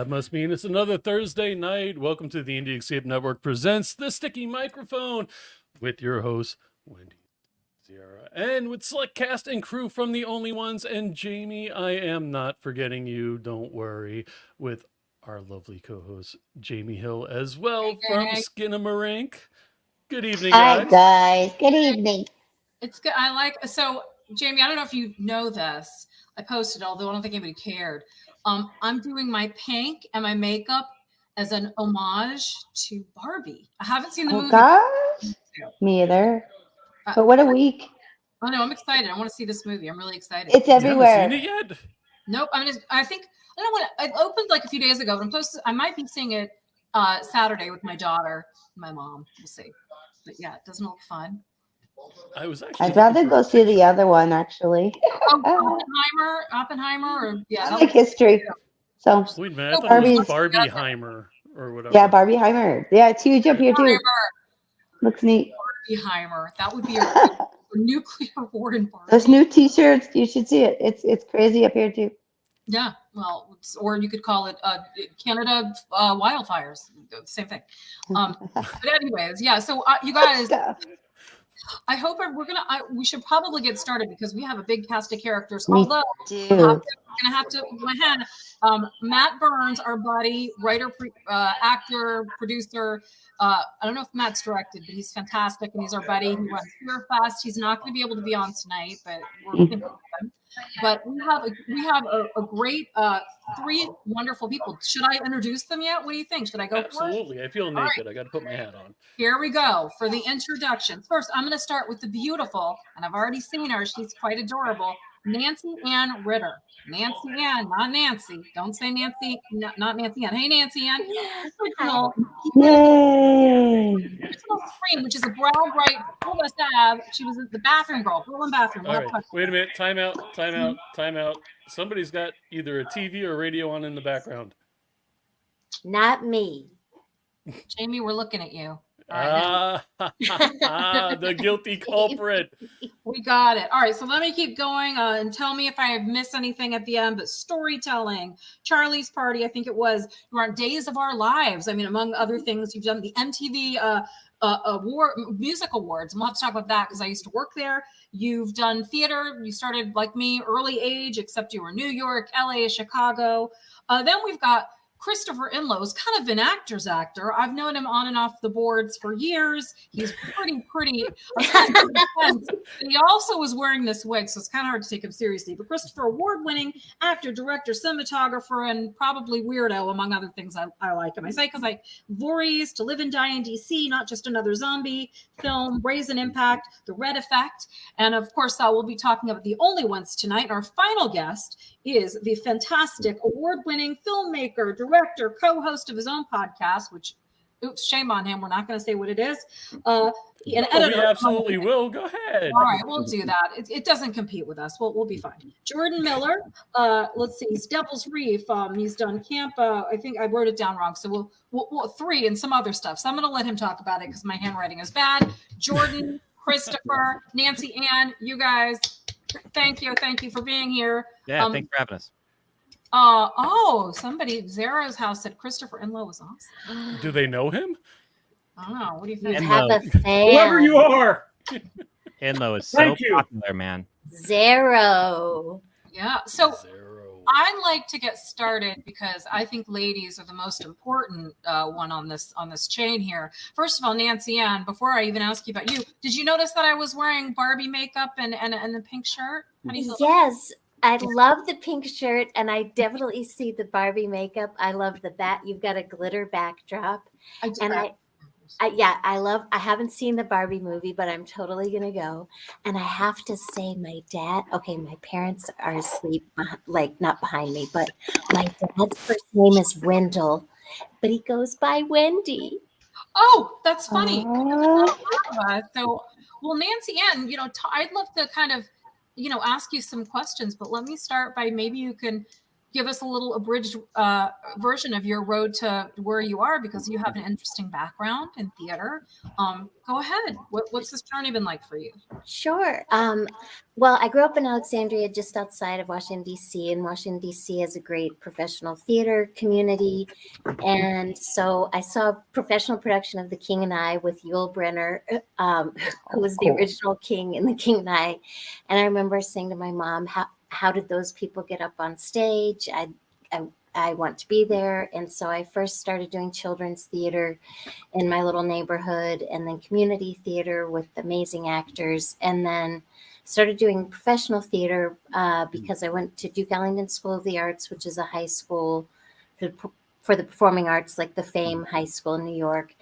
That must mean it's another Thursday night. Welcome to the Indie Escape Network presents The Sticky Microphone with your hosts, Wendy, Sierra, and with select cast and crew from The Only Ones and Jamie. I am not forgetting you, don't worry, with our lovely co-host, Jamie Hill, as well from Skinamarink. Good evening, guys. Hi, guys. Good evening. It's good. So, Jamie, I don't know if you know this. I posted, although I don't think anybody cared. I'm doing my pink and my makeup as an homage to Barbie. I haven't seen the movie. Gosh, me either. But what a week. Oh, no, I'm excited. I want to see this movie. I'm really excited. It's everywhere. You haven't seen it yet? Nope. I think, I don't know what, it opened like a few days ago, but I might be seeing it Saturday with my daughter and my mom. We'll see. But yeah, it doesn't look fun. I'd rather go see the other one, actually. Oppenheimer, I like history. So wait a minute, I thought it was Barbieheimer or whatever. Yeah, Barbieheimer. Yeah, it's huge up here too. Looks neat. Barbieheimer. That would be a nuclear war in Barbie. Those new T-shirts, you should see it. It's crazy up here too. Yeah, well, or you could call it Canada wildfires. Same thing. But anyways, yeah. So you guys. I hope we should probably get started because we have a big cast of characters. Although we're going to have to, Matt Burns, our buddy, writer, actor, producer. I don't know if Matt's directed, but he's fantastic and he's our buddy. He runs Fear Fest. He's not going to be able to be on tonight, but we're thinking of him. But we have a great three wonderful people. Should I introduce them yet? What do you think? Should I go? Absolutely. I feel naked. Right. I got to put my hat on. Here we go for the introductions. First, I'm going to start with the beautiful, and I've already seen her. She's quite adorable. Nancy Ann Ritter. Nancy Ann, not Nancy. Don't say Nancy, not Nancy Ann. Hey, Nancy Ann. Original Scream, which is a brown, bright, full stab. She was the bathroom girl, Berlin bathroom. All right. Wait a minute. Time out. Somebody's got either a TV or radio on in the background. Not me. Jamie, we're looking at you. The guilty culprit. We got it. All right, so let me keep going and tell me if I have missed anything at the end. But storytelling, Charlie's Party, I think it was. You're on Days of Our Lives. I mean, among other things, you've done the MTV Music Awards. And we'll have to talk about that because I used to work there. You've done theater. You started like me, early age, except you were New York, LA, Chicago. Then we've got Christopher Inlow is kind of an actor's actor. I've known him on and off the boards for years. He's pretty. He also was wearing this wig, so it's kind of hard to take him seriously. But Christopher, award-winning actor, director, cinematographer, and probably weirdo, among other things I like him. I say because like Voorhees, To Live and Die in DC, Not Just Another Zombie film, Brazen Impact, The Red Effect. And of course, we'll be talking about The Only Ones tonight. Our final guest is the fantastic award-winning filmmaker, director, co-host of his own podcast, which, oops, shame on him. We're not going to say what it is. An editor. We absolutely will. Go ahead. All right, we'll do that. It doesn't compete with us. We'll be fine. Jordan Miller. Let's see. He's Devil's Reef. He's done Camp. I think I wrote it down wrong. So we'll 3 and some other stuff. So I'm going to let him talk about it because my handwriting is bad. Jordan, Christopher, Nancy Ann, you guys. Thank you for being here. Yeah, thanks for having us. Somebody, Zara's house said Christopher Inlow was awesome. Do they know him? I don't know. What do you think? You have a fan. Whoever you are. Inlow is so popular, man. Zero. Yeah. So I like to get started because I think ladies are the most important one on this chain here. First of all, Nancy Ann, before I even ask you about you, did you notice that I was wearing Barbie makeup and the pink shirt? Yes, I love the pink shirt, and I definitely see the Barbie makeup. I love the You've got a glitter backdrop, I haven't seen the Barbie movie, but I'm totally going to go. And I have to say my parents are asleep, like not behind me, but my dad's first name is Wendell, but he goes by Wendy. Oh, that's funny. Well, Nancy Ann, I'd love to kind of, ask you some questions, but let me start by maybe you can give us a little abridged version of your road to where you are, because you have an interesting background in theater. Go ahead. What's this journey been like for you? Sure. Well, I grew up in Alexandria, just outside of Washington, D.C., and Washington, D.C. has a great professional theater community. And so I saw professional production of The King and I with Yul Brynner, who was the original king in The King and I. And I remember saying to my mom, how did those people get up on stage? I want to be there. And so I first started doing children's theater in my little neighborhood, and then community theater with amazing actors, and then started doing professional theater because I went to Duke Ellington School of the Arts, which is a high school for the performing arts, like the Fame High School in New York.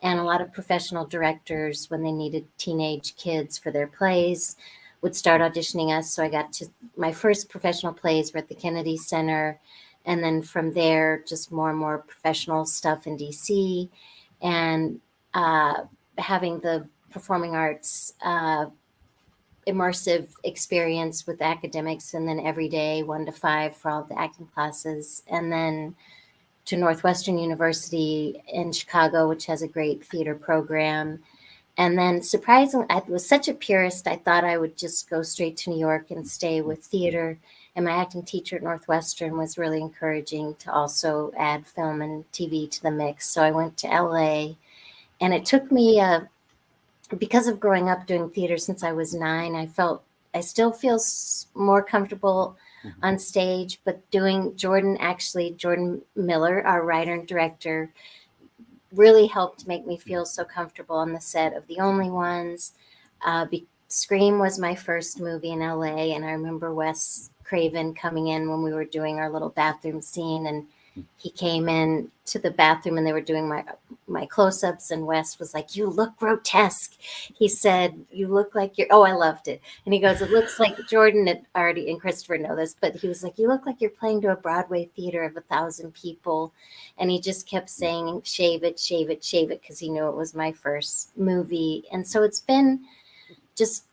And a lot of professional directors, when they needed teenage kids for their plays, would start auditioning us. So I got to my first professional plays were at the Kennedy Center. And then from there, just more and more professional stuff in DC, and having the performing arts immersive experience with academics, and then every day 1 to 5 for all the acting classes. And then to Northwestern University in Chicago, which has a great theater program. And then surprisingly, I was such a purist, I thought I would just go straight to New York and stay with theater. And my acting teacher at Northwestern was really encouraging to also add film and TV to the mix. So I went to LA, and it took me, because of growing up doing theater since I was 9, I still feel more comfortable on stage, but doing Jordan Miller, our writer and director, really helped make me feel so comfortable on the set of The Only Ones. Scream was my first movie in LA, and I remember Wes Craven coming in when we were doing our little bathroom scene, and he came in to the bathroom and they were doing my close-ups, and Wes was like, "You look grotesque." He said, "You look like you're," I loved it. And he goes, "It looks like," Jordan had already, and Christopher know this, but he was like, "You look like you're playing to a Broadway theater of 1,000 people." And he just kept saying, "Shave it, shave it, shave it," because he knew it was my first movie. And so it's been just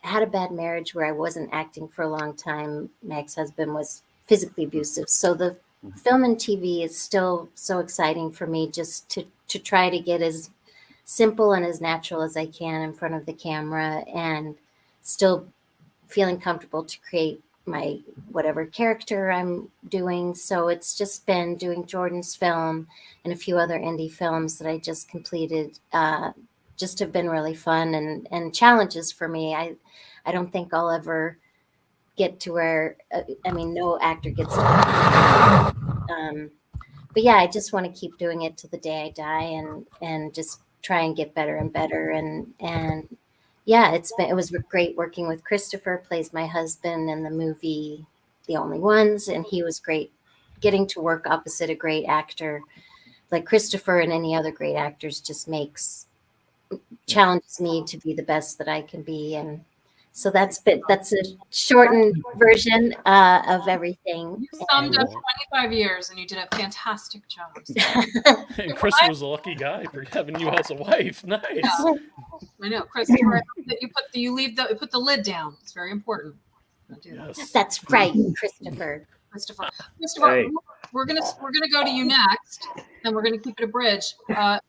had a bad marriage where I wasn't acting for a long time. My ex-husband was physically abusive. So the film and TV is still so exciting for me, just to try to get as simple and as natural as I can in front of the camera, and still feeling comfortable to create my whatever character I'm doing. So it's just been doing Jordan's film and a few other indie films that I just completed, just have been really fun and challenges for me. I don't think I'll ever get to where, no actor gets to. But yeah, I just want to keep doing it till the day I die, and just try and get better and better. And yeah, it was great working with Christopher, plays my husband in the movie The Only Ones, and he was great getting to work opposite a great actor like Christopher, and any other great actors just challenges me to be the best that I can be. And so that's a shortened version of everything. You summed up 25 years, and you did a fantastic job. And Chris was a lucky guy for having you as a wife. Nice. Yeah. I know, Christopher. You put the lid down. It's very important. Yes. That's right, Christopher. Christopher, Hey. we're gonna go to you next, and we're gonna keep it a bridge. Kind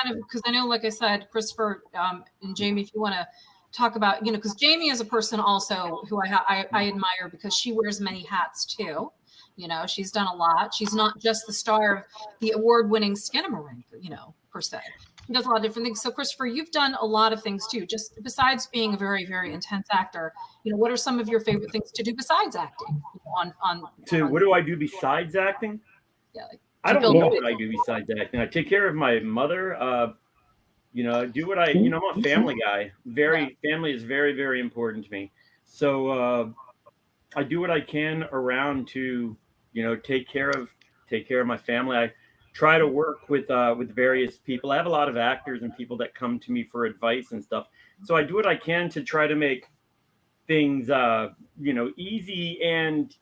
of because I know, like I said, Christopher and Jamie, if you want to talk about, because Jamie is a person also who I admire, because she wears many hats too. She's done a lot. She's not just the star of the award-winning Skinamarink, per se. She does a lot of different things. So, Christopher, you've done a lot of things too. Just besides being a very, very intense actor, what are some of your favorite things to do besides acting? What do I do besides acting? Yeah, I don't know what I do besides acting. I take care of my mother. Do what I'm a family guy. Family is very, very important to me. So I do what I can around to, take care of my family. I try to work with various people. I have a lot of actors and people that come to me for advice and stuff. So I do what I can to try to make things, easy, and,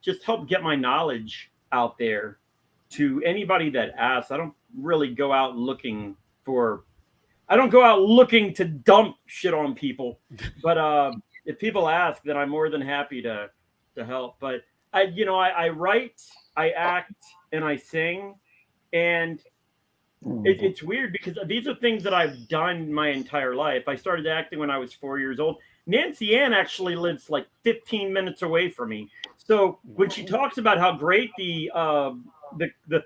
just help get my knowledge out there to anybody that asks. I don't really go out looking to dump shit on people, but if people ask, then I'm more than happy to help. But I write, I act, and I sing, and it's weird because these are things that I've done my entire life. I started acting when I was 4 years old. Nancy Ann actually lives like 15 minutes away from me. So when she talks about how great the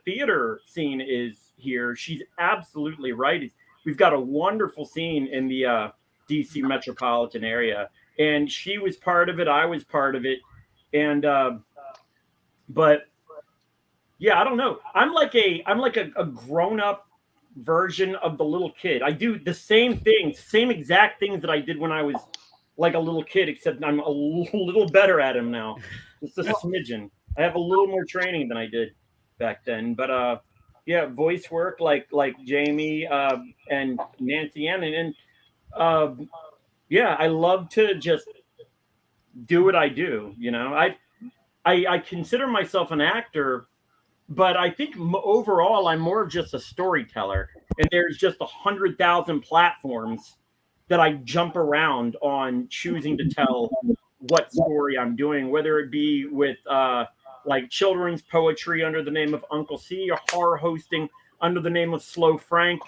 theater scene is here, she's absolutely right. We've got a wonderful scene in the DC metropolitan area, and she was part of it. I was part of it, and but yeah, I don't know. I'm like a grown up version of the little kid. I do the same things, same exact things that I did when I was like a little kid, except I'm a little better at them now. Just a smidgen. I have a little more training than I did back then. But yeah, voice work like Jaime and Nancy Ann, and yeah, I love to just do what I do. I consider myself an actor, but I think overall I'm more of just a storyteller, and there's just 100,000 platforms that I jump around on, choosing to tell what story I'm doing, whether it be with like children's poetry under the name of Uncle C, or horror hosting under the name of Slow Frank,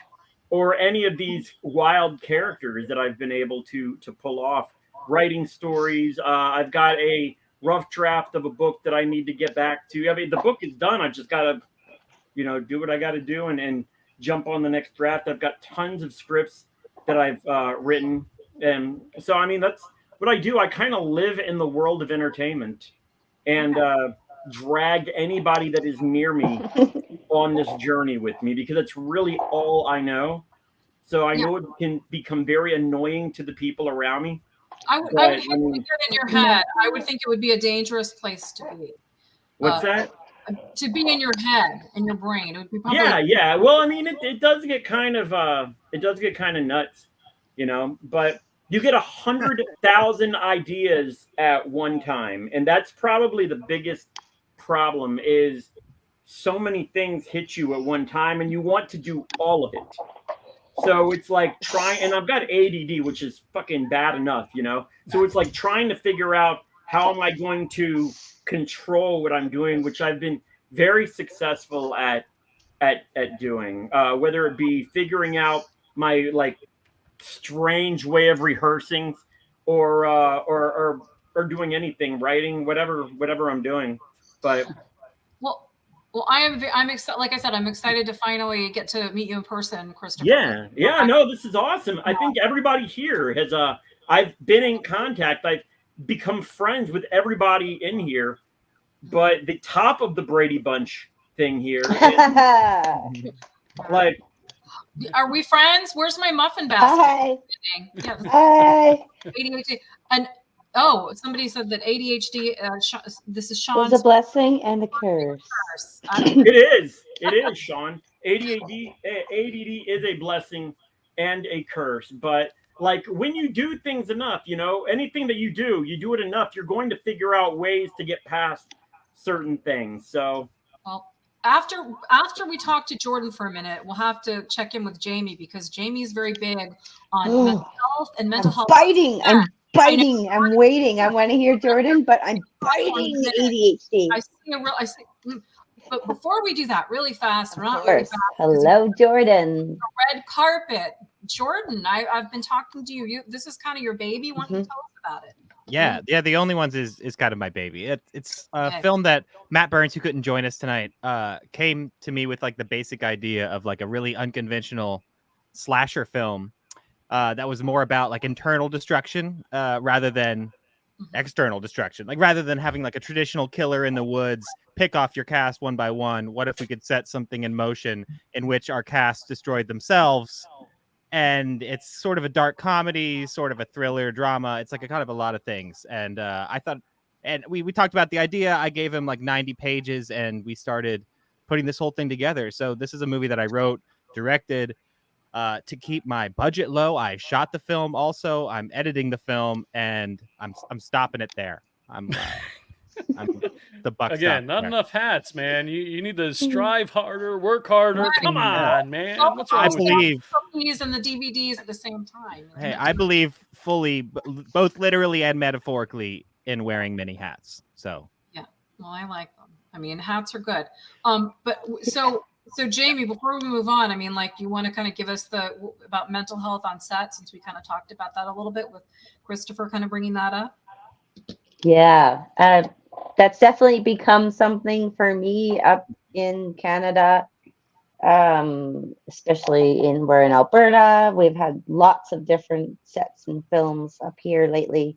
or any of these wild characters that I've been able to pull off. Writing stories. I've got a rough draft of a book that I need to get back to. I mean, the book is done. I just got to, do what I got to do and jump on the next draft. I've got tons of scripts that I've written. And so, I mean, that's what I do. I kind of live in the world of entertainment and drag anybody that is near me on this journey with me, because it's really all I know. So I know it can become very annoying to the people around me. I would hate to get in your head. I would think it would be a dangerous place to be. What's that? To be in your head, in your brain. It would be probably yeah. Well, I mean, it does get kind of nuts, But you get 100,000 ideas at one time, and that's probably the biggest problem. Is so many things hit you at one time, and you want to do all of it. So it's like and I've got ADD, which is fucking bad enough, So it's like trying to figure out how am I going to control what I'm doing, which I've been very successful at doing, whether it be figuring out my like strange way of rehearsing, or doing anything, writing, whatever I'm doing. But well, I'm excited. Like I said, I'm excited to finally get to meet you in person, Christopher. Yeah. No, this is awesome. I think everybody here has. I've been in contact. I've become friends with everybody in here, but the top of the Brady Bunch thing here, like, are we friends? Where's my muffin basket? Hi. Yeah. Hi. ADHD. And somebody said that ADHD. This is Sean's. It's a blessing and a curse. It is, Sean. ADD is a blessing and a curse. But like when you do things enough, anything that you do it enough, you're going to figure out ways to get past certain things. So, well, after we talk to Jordan for a minute, we'll have to check in with Jaime, because Jamie's very big on mental health and mental health. I'm biting. I'm waiting. I want to hear Jordan, but I'm biting the ADHD. I see. But before we do that, really fast, of course. Hello, Jordan. Red carpet, Jordan. I've been talking to you. This is kind of your baby. Why don't you tell us about it? Yeah. The Only Ones is kind of my baby. It's a film that Matt Burns, who couldn't join us tonight, came to me with like the basic idea of like a really unconventional slasher film that was more about like internal destruction rather than external destruction. Like rather than having like a traditional killer in the woods pick off your cast one by one, what if we could set something in motion in which our cast destroyed themselves? And it's sort of a dark comedy, sort of a thriller drama. It's like a kind of a lot of things. And I thought, and we talked about the idea. I gave him like 90 pages and we started putting this whole thing together. So this is a movie that I wrote, directed, to keep my budget low. I shot the film also. I'm editing the film, and I'm stopping it there. I'm the buck. Again, not enough hats, man. You need to strive harder, work harder. Come on, man. What's wrong I believe cookies and the DVDs at the same time. Hey, I believe fully, both literally and metaphorically, in wearing many hats. So Well, I like them. I mean, hats are good. But so Jamie, before we move on, I mean, like, you want to kind of give us about mental health on set, since we kind of talked about that a little bit with Christopher kind of bringing that up. Yeah, that's definitely become something for me up in Canada, especially we're in Alberta. We've had lots of different sets and films up here lately.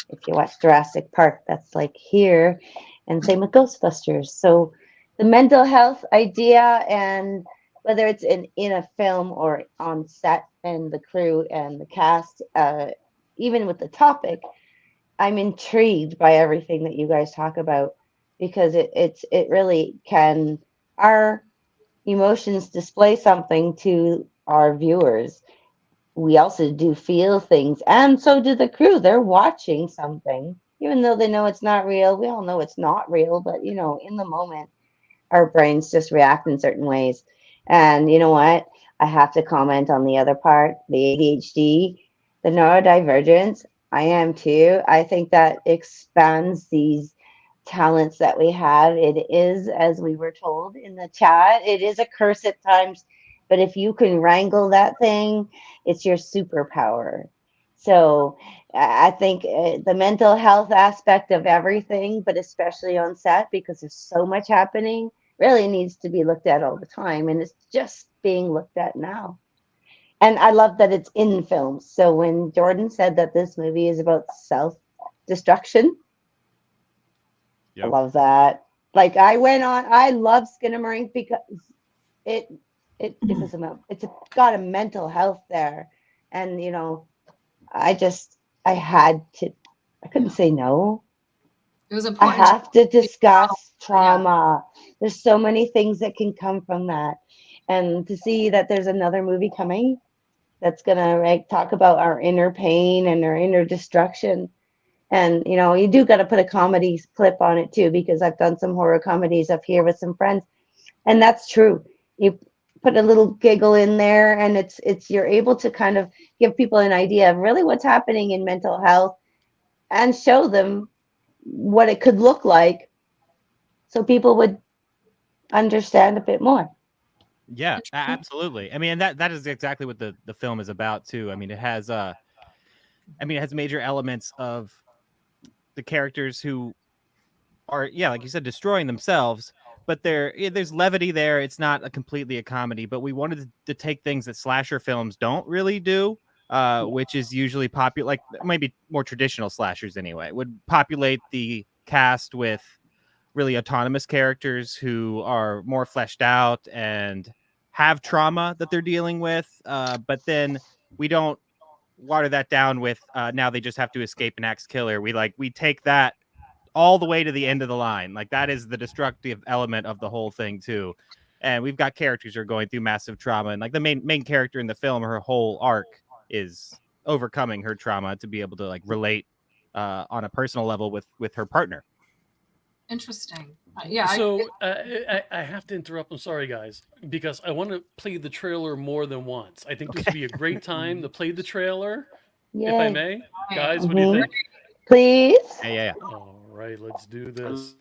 If you watch Jurassic Park, that's like here, and same with Ghostbusters. So the mental health idea, and whether it's in a film or on set, and the crew and the cast, even with the topic, I'm intrigued by everything that you guys talk about, because it really can, our emotions display something to our viewers. We also do feel things, and so do the crew. They're watching something, even though they know it's not real. We all know it's not real, but in the moment, our brains just react in certain ways. And you know what? I have to comment on the other part, the ADHD, the neurodivergence. I am too. I think that expands these talents that we have. It is, as we were told in the chat, it is a curse at times, but if you can wrangle that thing, it's your superpower. So I think the mental health aspect of everything, but especially on set, because there's so much happening, really needs to be looked at all the time, and it's just being looked at now. And I love that it's in films. So when Jordan said that this movie is about self-destruction, I love that. Like, I love Skinamarink because it's got a mental health there. And, I couldn't say no. It was important. I have to discuss trauma. Yeah. There's so many things that can come from that. And to see that there's another movie coming that's going to talk about our inner pain and our inner destruction. And, you do got to put a comedy clip on it too, because I've done some horror comedies up here with some friends. And that's true. You put a little giggle in there, and it's you're able to kind of give people an idea of really what's happening in mental health, and show them what it could look like, so people would understand a bit more. Yeah, absolutely. I mean, that is exactly what the film is about too. I mean, it has major elements of the characters who are, like you said, destroying themselves, but there's levity there. It's not completely a comedy, but we wanted to take things that slasher films don't really do, which is usually popular, like maybe more traditional slashers anyway, would populate the cast with really autonomous characters who are more fleshed out and have trauma that they're dealing with. But then we don't water that down with now they just have to escape an axe killer. We take that all the way to the end of the line. Like, that is the destructive element of the whole thing too. And we've got characters who are going through massive trauma, and like the main character in the film, her whole arc is overcoming her trauma to be able to relate on a personal level with her partner. Interesting. Yeah. So I have to interrupt. I'm sorry, guys, because I want to play the trailer more than once. I think this would be a great time to play the trailer, if I may. Guys, what do you think? Please. Yeah. All right, let's do this.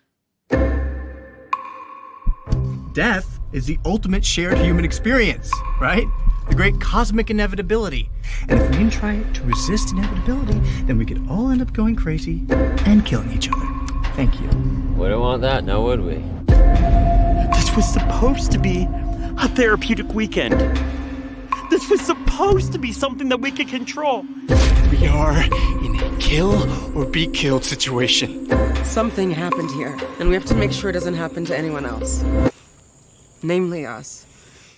Death is the ultimate shared human experience, right? The great cosmic inevitability. And if we didn't try to resist inevitability, then we could all end up going crazy and killing each other. Thank you. Wouldn't want that, now would we? This was supposed to be a therapeutic weekend. This was supposed to be something that we could control. We are in a kill or be killed situation. Something happened here, and we have to make sure it doesn't happen to anyone else. Namely us.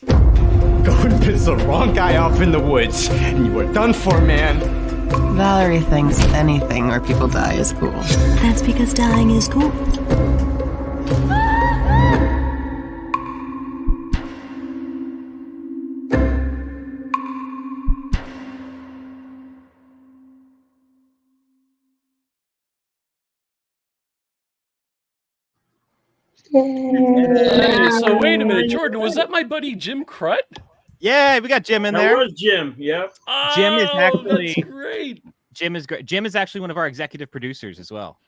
Go and piss the wrong guy off in the woods, and you are done for, man. Valerie thinks anything where people die is cool. That's because dying is cool. Hey, so wait a minute, Jordan, was that my buddy Jim Crutt? Yeah, we got Jim in there. That was Jim. Yep. Oh, Jim is actually that's great. Jim is great. Jim is actually one of our executive producers as well.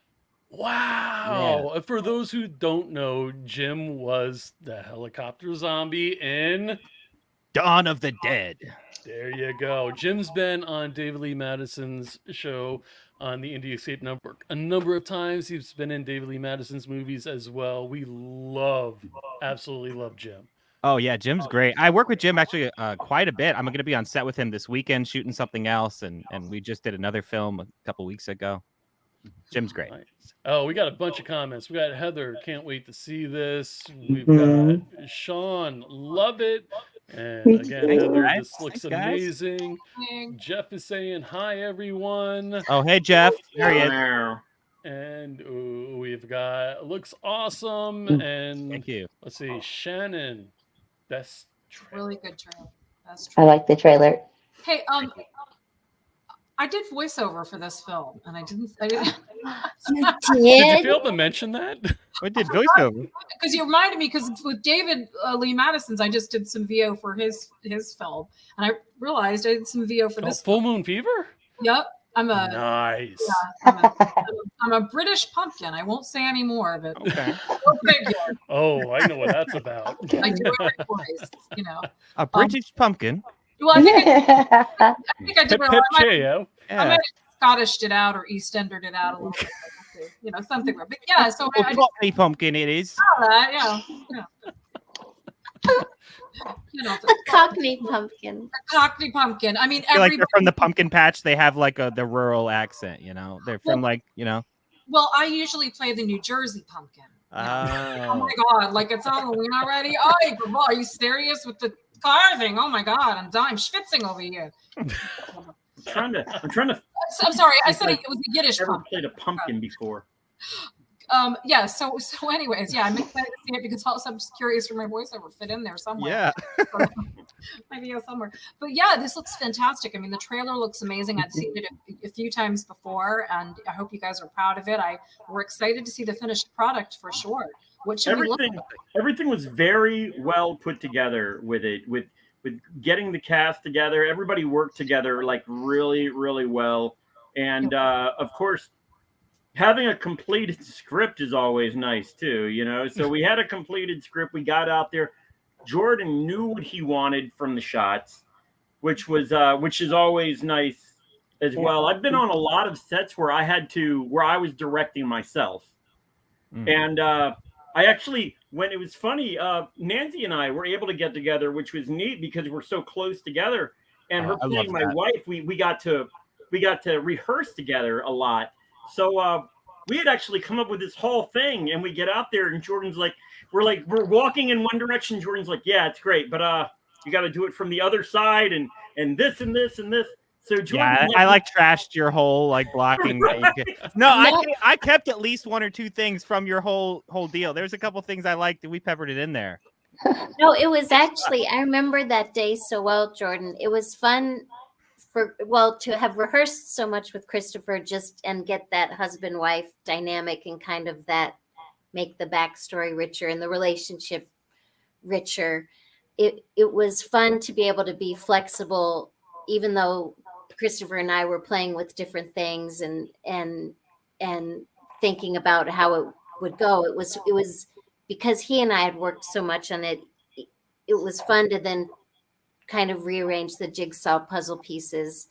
Wow. For those who don't know, Jim was the helicopter zombie in Dawn of the Dead. There you go. Jim's been on David Lee Madison's show on the Indie Escape Network a number of times. He's been in David Lee Madison's movies as well. We absolutely love Jim. Oh yeah, Jim's great. I work with Jim actually quite a bit. I'm going to be on set with him this weekend shooting something else, and we just did another film a couple weeks ago. Jim's great. Nice. Oh, we got a bunch of comments. We got Heather, can't wait to see this. We've got Sean, love it. And again, Heather, this looks amazing. Jeff is saying hi, everyone. Oh, hey, Jeff. There he is. And we've got looks awesome. And thank you. Let's see, Shannon. Best trailer. Really good trailer. Best I trailer. like the trailer. Hey, I did voiceover for this film, and I didn't. You Did you fail to mention that? I did voiceover. Because you reminded me, because with David Lee Madison's, I just did some VO for his film, and I realized I did some VO for this. Full Moon Fever? Yep. I'm a nice. Yeah, I'm a British pumpkin. I won't say any more, but okay. Oh, I know what that's about. I do every voice, you know. A British pumpkin. Well, I think I did. I might have Scottished it out or Eastendered it out a little bit. You know, something. But yeah, so I just, Cockney pumpkin it is. Yeah. You know, Cockney pumpkin. Cockney pumpkin. I mean, I feel like they're from the pumpkin patch. They have like the rural accent, you know. They're from Well, I usually play the New Jersey pumpkin. Oh my God! Like it's Halloween already. Oh, are you serious with the carving? Oh my God! I'm schwitzing over here. I'm trying to. I'm sorry. I said it was a Yiddish. I've never played a pumpkin before. Yeah. So anyways, yeah, I'm excited to see it because also I'm just curious where my voiceover fit in there somewhere. Yeah. Maybe somewhere. But yeah, this looks fantastic. I mean, the trailer looks amazing. I've seen it a few times before, and I hope you guys are proud of it. We're excited to see the finished product for sure. What should we look like? Everything was very well put together with it, with getting the cast together. Everybody worked together like really, really well. And of course, having a completed script is always nice too, you know? So we had a completed script. We got out there. Jordan knew what he wanted from the shots, which is always nice as well. I've been on a lot of sets where I was directing myself. And I actually, when it was funny, Nancy and I were able to get together, which was neat because we're so close together. And her playing my wife, we got to rehearse together a lot. So we had actually come up with this whole thing, and we get out there, and Jordan's like, we're walking in one direction. Jordan's like, yeah, it's great, but you got to do it from the other side, and this and this and this. So Jordan, I trashed your whole blocking. No, I kept at least one or two things from your whole deal. There's a couple things I liked, and we peppered it in there. No, it was actually, I remember that day so well, Jordan. It was fun to have rehearsed so much with Christopher and get that husband-wife dynamic and kind of that make the backstory richer and the relationship richer. It was fun to be able to be flexible, even though Christopher and I were playing with different things and thinking about how it would go. It was because he and I had worked so much on it. It was fun to then kind of rearrange the jigsaw puzzle pieces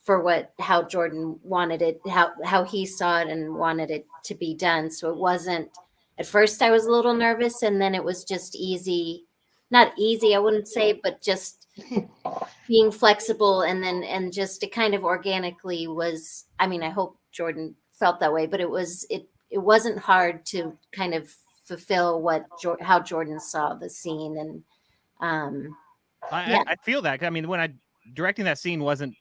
for how Jordan wanted it, how he saw it and wanted it to be done. So it wasn't, at first I was a little nervous, and then it was just easy, not easy, I wouldn't say, but just being flexible. And just it kind of organically was, I mean, I hope Jordan felt that way, but it wasn't hard to kind of fulfill how Jordan saw the scene. And I feel that. I mean, when directing that scene wasn't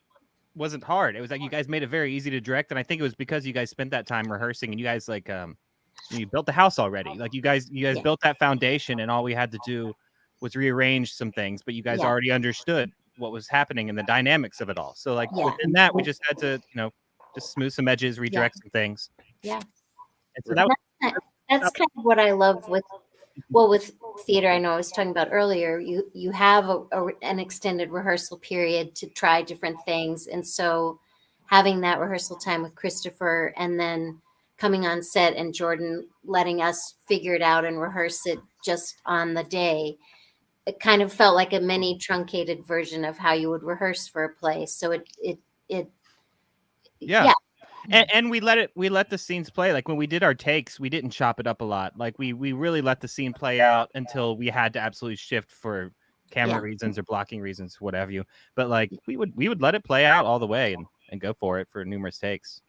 hard. It was like you guys made it very easy to direct, and I think it was because you guys spent that time rehearsing, and you guys you built the house already. Like you guys built that foundation, and all we had to do was rearrange some things. But you guys already understood what was happening and the dynamics of it all. So within that, we just had to just smooth some edges, redirect some things. Yeah. And so that's kind of what I love with theater. I know I was talking about earlier, you have an extended rehearsal period to try different things. And so having that rehearsal time with Christopher and then coming on set and Jordan letting us figure it out and rehearse it just on the day. It kind of felt like a mini truncated version of how you would rehearse for a play. So yeah. And we let the scenes play. Like when we did our takes, we didn't chop it up a lot. Like we really let the scene play out until we had to absolutely shift for camera reasons or blocking reasons, whatever you. But like we would let it play out all the way and go for it for numerous takes.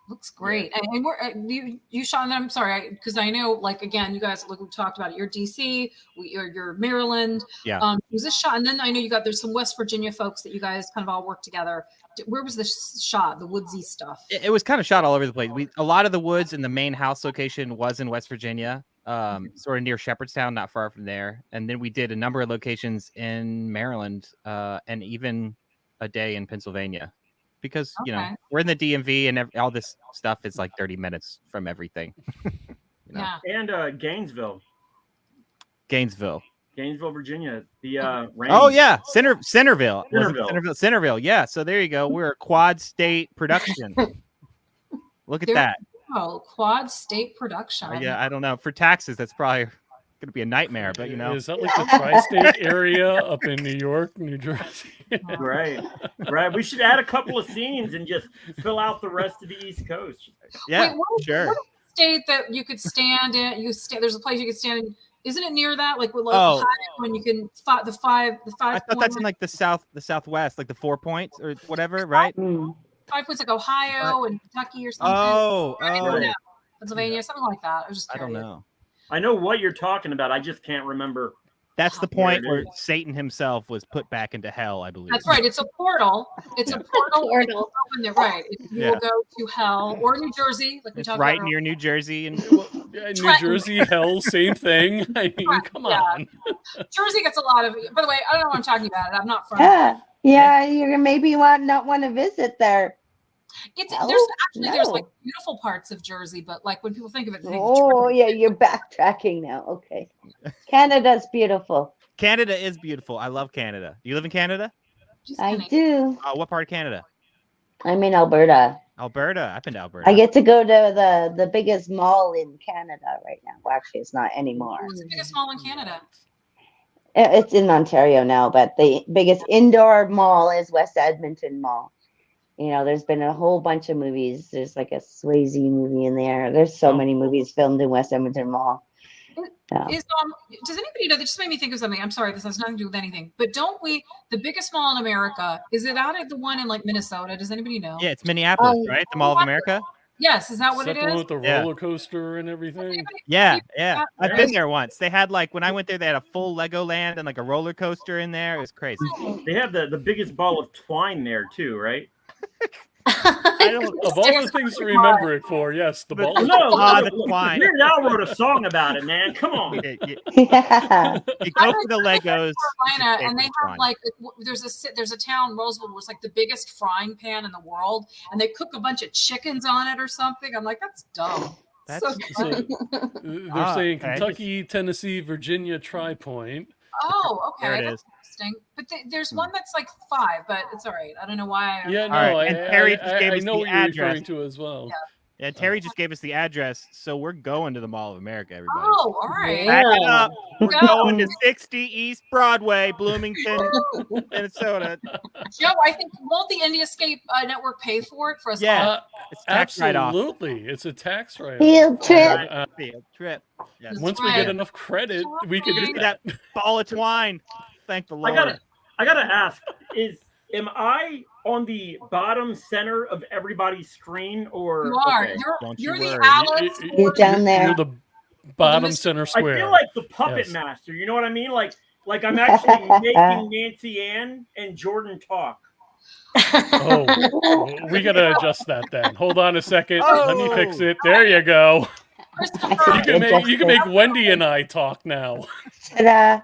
Looks great. And we're you shot. And I'm sorry, because I know, like, again, you guys, like we talked about it. You're DC, you're Maryland. Yeah. Was this shot? And then I know there's some West Virginia folks that you guys kind of all work together. Where was this shot? The woodsy stuff. It was kind of shot all over the place. A lot of the woods in the main house location was in West Virginia, sort of near Shepherdstown, not far from there. And then we did a number of locations in Maryland, and even a day in Pennsylvania. Because, we're in the DMV and all this stuff is like 30 minutes from everything. Yeah. And Gainesville, Virginia. The rain. Oh, yeah. Centerville. Yeah. So there you go. We're a quad state production. Look at that. Oh, quad state production. Yeah. I don't know. For taxes, that's probably going to be a nightmare, but Is that like the tri-state area up in New York, New Jersey? Right. We should add a couple of scenes and just fill out the rest of the East Coast. Yeah, sure. What state that you could stand in? There's a place you could stand in. Isn't it near that? Like when you can the five. I thought that's in like the southwest, like the 4 points or whatever, right? 5 points like Ohio and Kentucky or something. Right. Pennsylvania, something like that. I was just curious. I don't know. I know what you're talking about. I just can't remember. That's the point where Satan himself was put back into hell, I believe. That's right. It's a portal. It's a portal. Right. You will go to hell or New Jersey, like we talked about. Right near New Jersey and New Jersey, hell, same thing. I mean, come on. Jersey gets a lot of. By the way, I don't know what I'm talking about. I'm not from. Yeah. You're maybe not want to visit there. There's like beautiful parts of Jersey, but like when people think of it, you're backtracking now. Okay, Canada's beautiful. Canada is beautiful. I love Canada. Do you live in Canada? I do. What part of Canada? I'm in Alberta. Alberta. I've been to Alberta. I get to go to the biggest mall in Canada right now. Well, actually, it's not anymore. What's the biggest mall in Canada? It's in Ontario now, but the biggest indoor mall is West Edmonton Mall. There's been a whole bunch of movies. There's like a Swayze movie in there. There's so many movies filmed in West Edmonton Mall. Does anybody know? That just made me think of something. I'm sorry, this has nothing to do with anything. But the biggest mall in America, is it out at the one in like Minnesota? Does anybody know? Yeah, it's Minneapolis, right? The Mall of America? Yes, is that what it is? The one with the roller coaster and everything? Yeah. I've been there once. They had when I went there, they had a full Legoland and like a roller coaster in there. It was crazy. They have the biggest ball of twine there too, right? Of all the things to remember it for, yes, the ball. The twine. Weird Al wrote a song about it, man. Come on. You go for the Legos. Carolina, and they have like there's a town, Roseville, where it's like the biggest frying pan in the world, and they cook a bunch of chickens on it or something. I'm like, that's dumb. They're saying Kentucky, Tennessee, Virginia, Tri-Point. Oh, okay. There it That's is. interesting. But there's one that's like 5, but it's all right. I don't know why. Terry just gave us know the what you're address. referring to as well. Yeah, Terry just gave us the address, so we're going to the Mall of America, everybody. Oh, all right. Back it up. We're going to 60 East Broadway, Bloomington, Minnesota. Joe, I think, won't the Indiascape Network pay for it for us? Yeah, it's tax absolutely. It's a tax write-off. Field trip. Field trip. Yes. Once we get enough credit, we can do that ball of twine. Thank the Lord. I gotta ask: am I on the bottom center of everybody's screen, or you are? Okay. You're the Alex. You're down there. You're the bottom center square. I feel like the puppet master. You know what I mean? Like I'm actually making Nancy Ann and Jordan talk. Oh, we gotta adjust that then. Hold on a second. Let me fix it. There you go. You can make Wendy and I talk now. Ta-da.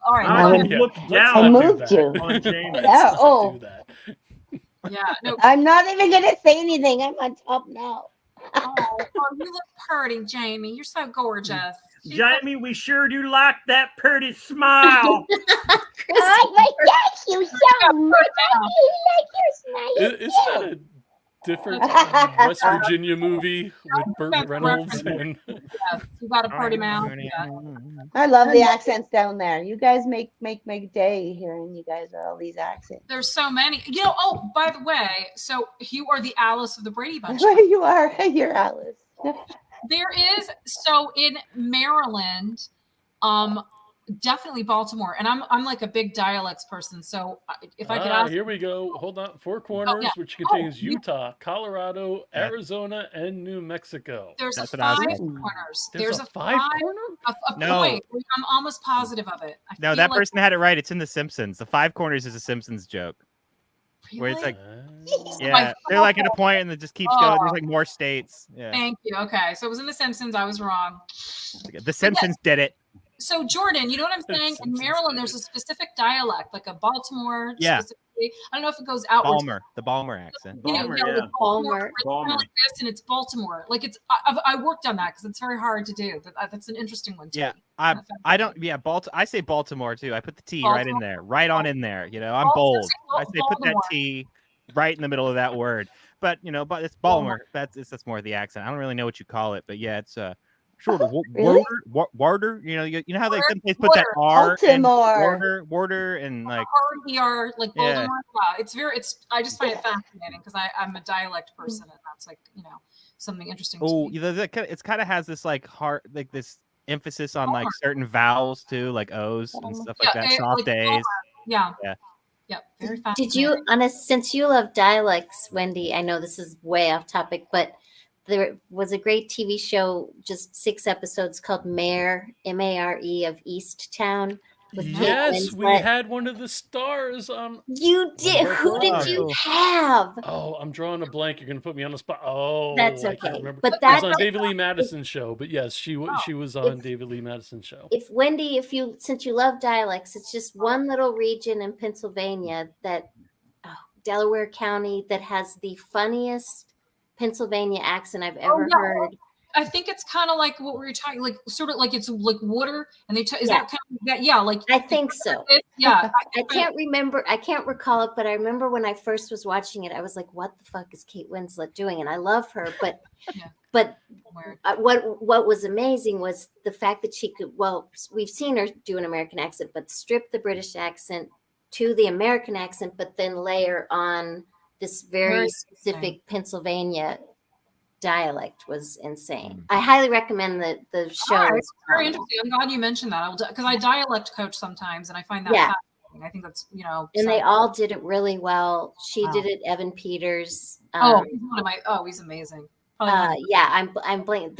All right. I moved you. Yeah. No. I'm not even gonna say anything. I'm on top now. Oh, you look pretty, Jamie. You're so gorgeous. Jaime, we sure do like that pretty smile. I like you so much. I like your smile. different West Virginia movie with Burt Reynolds and Yes, you got a party mouth. Yeah. I love the accents down there. You guys make day hearing you guys all these accents. There's so many. Oh, by the way, so you are the Alice of the Brady Bunch. You are. You're Alice. There is, so in Maryland, definitely Baltimore, and I'm like a big dialects person. So if I could ask, here we go. Hold on, Four Corners, which contains Utah, Colorado, Arizona, and New Mexico. There's a five corners. There's a five corner. A point. I'm almost positive of it. No, that person had it right. It's in The Simpsons. The five corners is a Simpsons joke. Really? Where it's like, they're like at a point and it just keeps going. There's like more states. Yeah. Thank you. Okay, so it was in The Simpsons. I was wrong. The Simpsons did it. So Jordan, you know what I'm saying? In Maryland, there's a specific dialect, like a Baltimore. Yeah. Specifically. I don't know if it goes outwards. The Balmer accent. Balmer. Balmer. It's kind of like this, and it's Baltimore. Like it's. I worked on that because it's very hard to do. That's an interesting one too. Yeah. I don't. Yeah. I say Baltimore too. I put the T right in there, right on in there. You know, I'm bold. I say put that T right in the middle of that word. But but it's Balmer. That's more of the accent. I don't really know what you call it, but yeah, it's sort of Warder. You know how they sometimes put that R and Warder and like R like Baltimore. Yeah, it's. I just find it fascinating because I'm a dialect person, and that's like something interesting. Oh, it's kind of has this like this emphasis on like certain vowels too, like O's and stuff like that. Soft like A's. Yeah. Very fascinating. Since you love dialects, Wendy, I know this is way off topic, but there was a great TV show, just 6 episodes, called Mare, M-A-R-E, of Easttown. Yes, we had one of the stars on. You did. Who did you have? Oh, I'm drawing a blank. You're going to put me on the spot. Oh, that's okay. I can't remember. But it was on David Lee Madison's show. But yes, she was on David Lee Madison's show. If Wendy, since you love dialects, it's just one little region in Pennsylvania Delaware County, that has the funniest Pennsylvania accent I've ever heard. I think it's kind of like what we were talking, like sort of like it's like water, and is that kind of that? Yeah, like I think so. Yeah, I can't remember. I can't recall it, but I remember when I first was watching it, I was like, "What the fuck is Kate Winslet doing?" And I love her, but what was amazing was the fact that she could. Well, we've seen her do an American accent, but strip the British accent to the American accent, but then layer on this very specific Pennsylvania dialect was insane. I highly recommend the show. It's very interesting. I'm glad you mentioned that. Because I dialect coach sometimes, and I find that fascinating. I think that's And they all did it really well. She did it. Evan Peters. He's one of my. Oh, he's amazing. I'm blanking.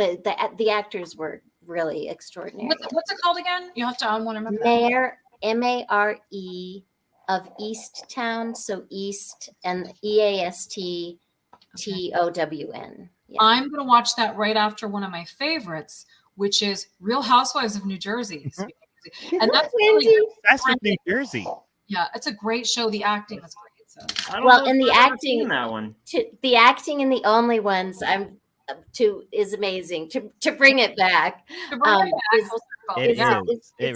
The actors were really extraordinary. What's it called again? You have to. I want to remember. Mare, M-A-R-E, of Easttown. So East and EASTTOWN. Yeah. I'm going to watch that right after one of my favorites, which is Real Housewives of New Jersey. Mm-hmm. And that's really with New Jersey. Yeah, it's a great show. The acting is great. So. The acting, that one. The acting in The Only Ones, is amazing. To bring it back, it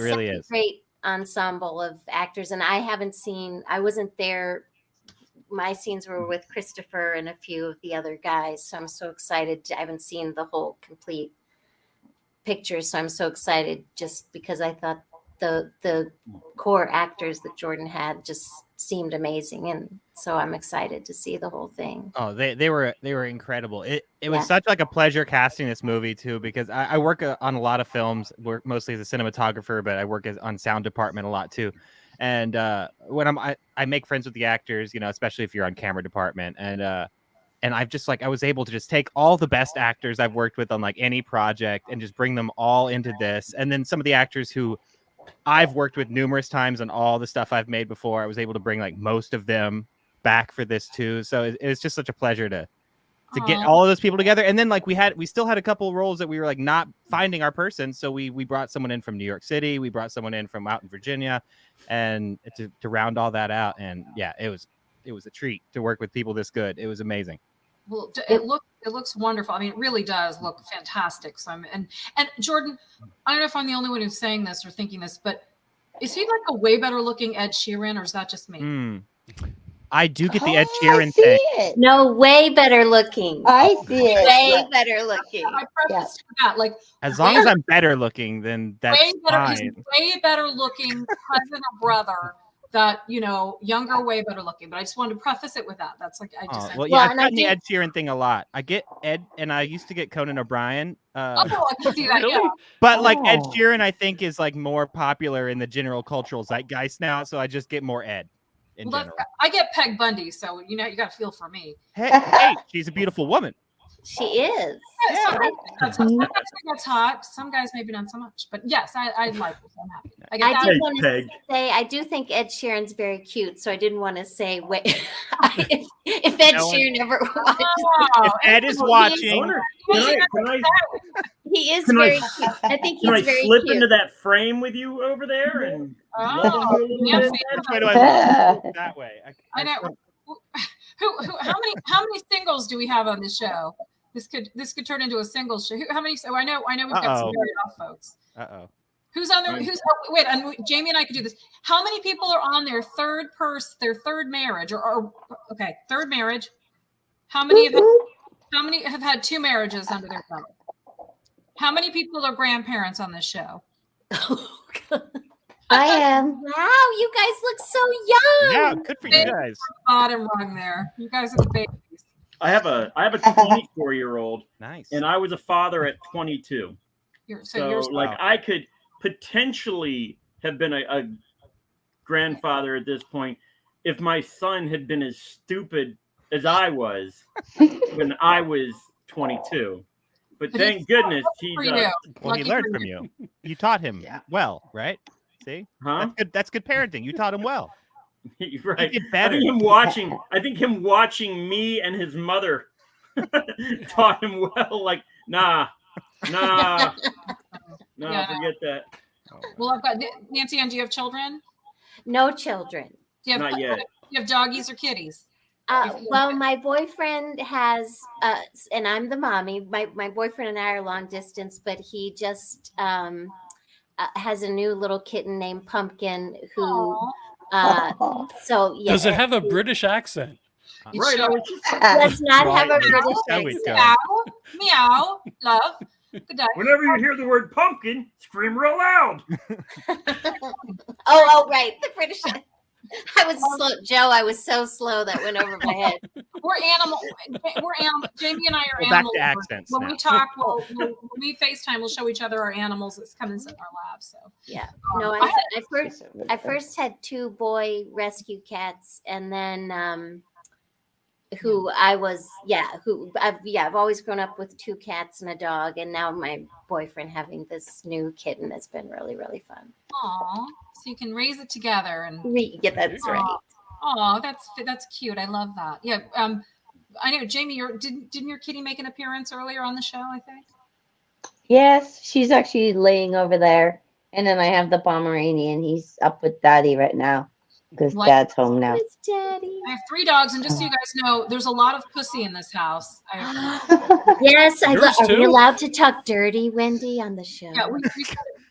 really is a great ensemble of actors, and I wasn't there. My scenes were with Christopher and a few of the other guys. So I'm so excited. I haven't seen the whole complete picture. So I'm so excited just because I thought the core actors that Jordan had just seemed amazing. And so I'm excited to see the whole thing. Oh, they were incredible. It was such like a pleasure casting this movie too, because I work on a lot of films, work mostly as a cinematographer, but I work on sound department a lot too. And when I make friends with the actors, especially if you're on camera department, and I've just I was able to just take all the best actors I've worked with on like any project and just bring them all into this. And then some of the actors who I've worked with numerous times on all the stuff I've made before, I was able to bring like most of them back for this too. So it was just such a pleasure to get all of those people together. And then we still had a couple of roles that we were not finding our person. So we brought someone in from New York City. We brought someone in from out in Virginia, and to round all that out. And yeah, it was a treat to work with people this good. It was amazing. Well, it looks wonderful. I mean, it really does look fantastic. So and Jordan, I don't know if I'm the only one who's saying this or thinking this, but is he like a way better looking Ed Sheeran, or is that just me? I do get the Ed Oh, Sheeran I see thing. it. No, way better looking. I see it. Way better looking. I prefaced that like As long as I'm better looking, then that's way better. He's fine. way better looking cousin or brother. That younger, way better looking. But I just wanted to preface it with that. That's like I just. Well, yeah, I've gotten the Ed Sheeran thing a lot. I get Ed, and I used to get Conan O'Brien. I can see that. Yeah. But like Ed Sheeran, I think is like more popular in the general cultural zeitgeist now. So I just get more Ed in general. I get Peg Bundy, so you got to feel for me. Hey, she's a beautiful woman. She is. Yeah, some guys that's hot. Some guys maybe not so much. But yes, I like her. So I'm happy. I did want to say I do think Ed Sheeran's very cute, so I didn't want to say wait if Ed Sheeran ever watches. If Ed is watching, he is very cute. I think he's very cute. Can I slip into that frame with you over there and that way? I know. How many singles do we have on the show? This could turn into a single show. How many? So I know we've got some very off folks. Who's on there? Wait? And Jamie and I could do this. How many people are on their third marriage or third marriage? How many have had two marriages under their belt? How many people are grandparents on this show? I am. Wow, you guys look so young. Yeah, good for you guys. Bottom rung there. You guys are the babies. I have a 24-year-old. Nice. And I was a father at 22. So I could potentially have been a grandfather at this point if my son had been as stupid as I was when I was 22. But thank goodness he learned from you. You taught him well, right? See? Huh? That's good parenting. You taught him well. Right. He did better. I think him watching me and his mother taught him well. Like, nah, forget that. Well, I've got Nancy. And do you have children? No children. Not yet. Do you have doggies or kitties? Well, my boyfriend has, and I'm the mommy. My boyfriend and I are long distance, but he just has a new little kitten named Pumpkin who. So yeah. Does it have a British accent? Right. Does not have a British accent. Meow, love. Good day. Whenever you hear the word pumpkin, scream real loud. Oh, right. The British. I was slow, Joe. I was so slow that went over my head. We're animal. Jamie and I are animal. Back to accents. When we talk, when we FaceTime, we'll show each other our animals that's come and sit in our labs. So yeah. No, I first had two boy rescue cats, and then I've always grown up with two cats and a dog, and now my boyfriend having this new kitten has been really, really fun. Aw, so you can raise it together and yeah, that's right. Oh, that's cute. I love that. Yeah. I know, Jamie. Didn't your kitty make an appearance earlier on the show? I think. Yes, she's actually laying over there, and then I have the Pomeranian. He's up with Daddy right now because Dad's home now. It's Daddy. I have 3 dogs, and just so you guys know, there's a lot of pussy in this house. Yes, are too? we allowed to talk dirty, Wendy, on the show? Yeah,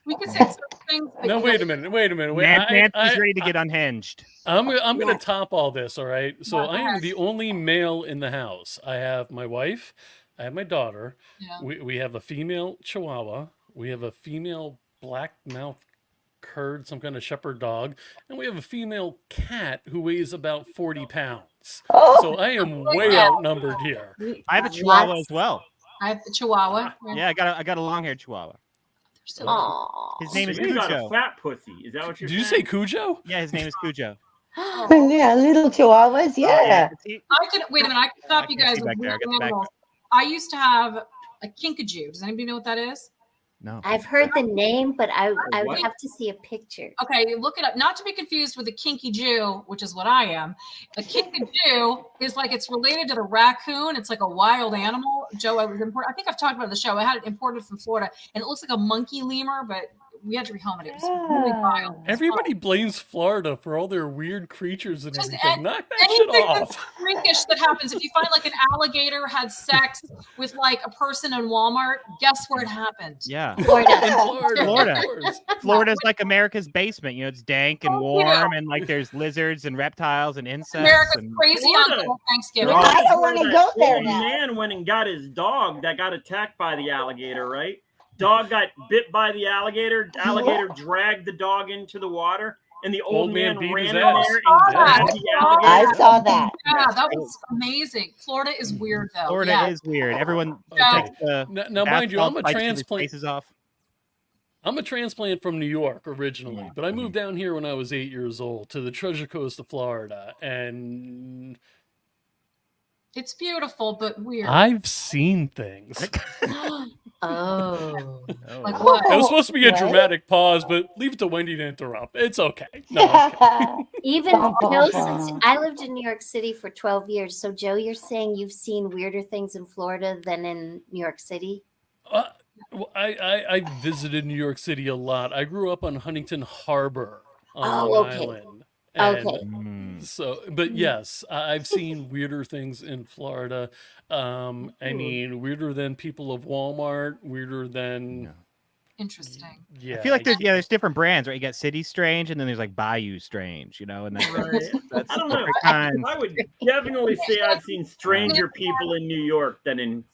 we could say certain things. No, wait a minute. Nancy's ready to get unhinged. I'm going to top all this, all right? So I am the only male in the house. I have my wife. I have my daughter. Yeah. We have a female Chihuahua. We have a female black mouth cur, some kind of shepherd dog. And we have a female cat who weighs about 40 pounds. So I am way outnumbered here. I have a Chihuahua as well. I have the Chihuahua. Yeah, I got a long-haired Chihuahua. His name is You got a Cujo. fat pussy. Is that what you're Did you saying? say Cujo? Yeah, his name is Cujo. Yeah, little Chihuahuas. Yeah. I can wait a minute. I can stop you guys with weird animals. I used to have a kinkajou. Does anybody know what that is? No. I've heard the name, but I would have to see a picture. Okay, look it up. Not to be confused with a kinky Jew, which is what I am. A kinkajou is like it's related to the raccoon. It's like a wild animal. Joe, I think I've talked about it on the show. I had it imported from Florida, and it looks like a monkey lemur, but we had to rehome it. It was really wild. Everybody blames Florida for all their weird creatures and Just everything. Knock that shit anything that's off. freakish that happens. If you find like an alligator had sex with like a person in Walmart, guess where it happened? Yeah. Florida. In Florida. Florida. Of course. Florida's like America's basement. You know, it's dank and warm, and like there's lizards and reptiles and insects. America's and... crazy Florida. uncle Thanksgiving. I don't want to go there Old now. man went and got his dog that got attacked by the alligator, right? Dog got bit by the alligator. Alligator dragged the dog into the water, and the old man beat ran his in ass. there and grabbed the alligator. I saw that. Yeah, that was amazing. Florida is weird though. Florida yeah. is weird. Everyone Okay. takes the Now, mind you, I'm a asphalt, bites their transplant. faces off. I'm a transplant from New York originally, but I moved down here when I was 8 years old to the Treasure Coast of Florida, and It's beautiful, but weird. I've seen things. Oh. Like what? It was supposed to be a What? dramatic pause, but leave it to Wendy to interrupt. It's okay. No, I'm kidding. Even Joe, since I lived in New York City for 12 years. So, Joe, you're saying you've seen weirder things in Florida than in New York City? Well, I visited New York City a lot. I grew up on Huntington Harbor on Oh, Long okay. Island. Okay. So, but yes, I've seen weirder things in Florida. I mean, weirder than people of Walmart, weirder than. Interesting. Yeah. I feel like there's different brands, right? You got City Strange, and then there's like Bayou Strange, you know, and that's, that's I don't know. different kinds. I would definitely say I've seen stranger people in New York than in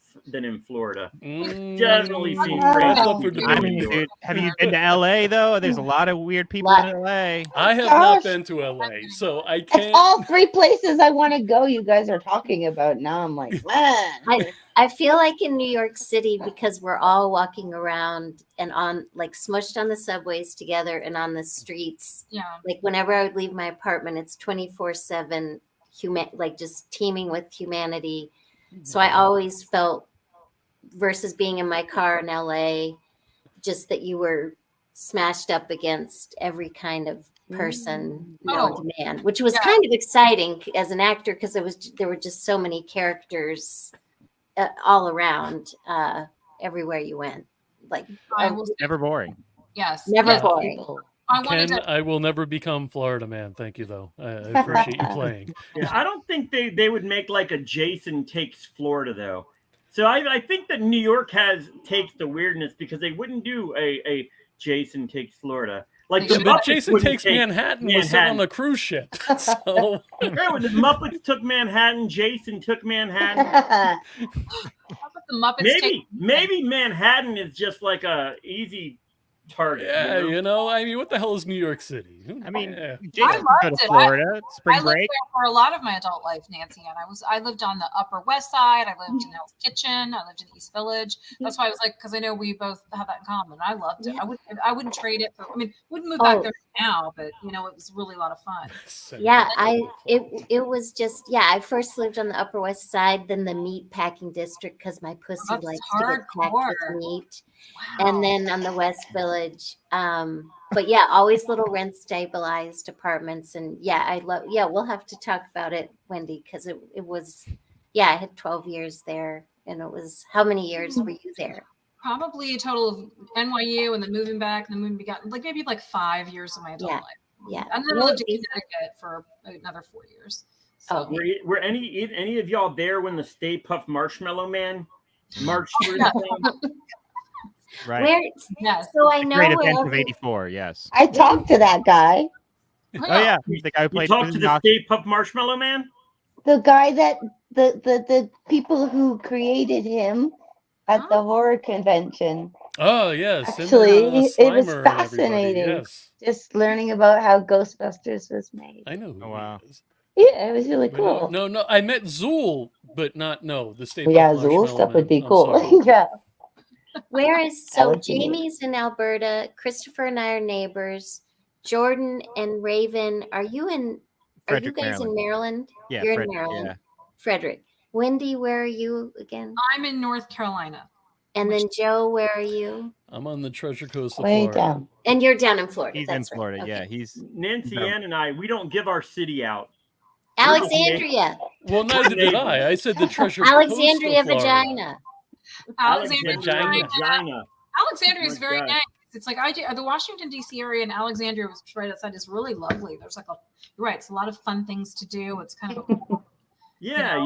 Florida. Definitely seen stranger people I in mean, New York. dude, have you been to LA though? There's a lot of weird people in LA. I have Gosh. not been to LA, so I It's can't. all three places I want to go. You guys are talking about now. I'm like, man. I feel like in New York City, because we're all walking around and on like smushed on the subways together and on the streets. Yeah. Like whenever I would leave my apartment, it's 24/7 like just teeming with humanity. So I always felt, versus being in my car in LA, just that you were smashed up against every kind of person known to man, which was kind of exciting as an actor because there were just so many characters all around everywhere you went. Like Never boring. Yes. Never Yes. boring. Ken, I will never become Florida man. Thank you, though. I appreciate you playing. Yeah, I don't think they would make like a Jason Takes Florida though. So I think that New York takes the weirdness because they wouldn't do a Jason Takes Florida. Like the But Muppets Jason wouldn't Takes take Manhattan was set on the cruise ship. So yeah, when the Muppets took Manhattan, Jason took Manhattan. How about the Muppets Maybe Manhattan is just like a easy target. yeah, you know, I mean, what the hell is New York City? I mean, yeah. I Jason loved go to it. Florida, spring I lived break. there for a lot of my adult life, Nancy, and I lived on the Upper West Side. I lived in Hell's Kitchen. I lived in East Village. That's why I was like, because I know we both have that in common. I loved it. I wouldn't trade it for. I mean, wouldn't move back there now, but you know, it was really a lot of fun. Yeah, it was just I first lived on the Upper West Side, then the meat packing district because my pussy That's likes to get packed hardcore. with meat, and then on the West Village. But yeah, always little rent stabilized apartments, and I love. Yeah, we'll have to talk about it, Wendy, because it was. Yeah, I had 12 years there, and it was. How many years were you there? Probably a total of NYU, and then moving back, and then moving back, like maybe like 5 years of my adult life. Yeah, and then I lived in Connecticut for another 4 years. So. Were any of y'all there when the Stay Puft Marshmallow Man marched through the thing? Right. Yes. So I know Great event where of '84. Yes. I talked to that guy. Oh yeah, he's the guy who You played. talked to the Stay Puft Marshmallow Man? The guy that the people who created him at the horror convention. Oh yes, Actually, it was Slimer and everybody, fascinating. yes. Just learning about how Ghostbusters was made. I know. Who he is. Yeah, it was really But cool. No. I met Zool, but not the Stay Yeah, Puft Zool Marshmallow stuff would Man. be I'm cool. sorry. Yeah. Where is That so would be neat. Jamie's in Alberta, Christopher and I are neighbors. Jordan and Raven, are you Frederick, guys in Maryland? Yeah, You're in Frederick, Maryland. yeah. Frederick. Wendy, where are you again? I'm in North Carolina. And then Joe, where are you? I'm on the Treasure Coast of Way Florida. down. And you're down in Florida. He's That's in right. Florida. Okay. Yeah, he's Nancy No. Ann and I, we don't give our city out. Alexandria. Well, neither did I. I said the Treasure Alexandria Coast of Florida. Alexandria, Vagina. Alexandria is very My nice. It's like the Washington D.C. area and Alexandria was right outside is really lovely. There's like you're right. It's a lot of fun things to do. It's kind of a Yeah,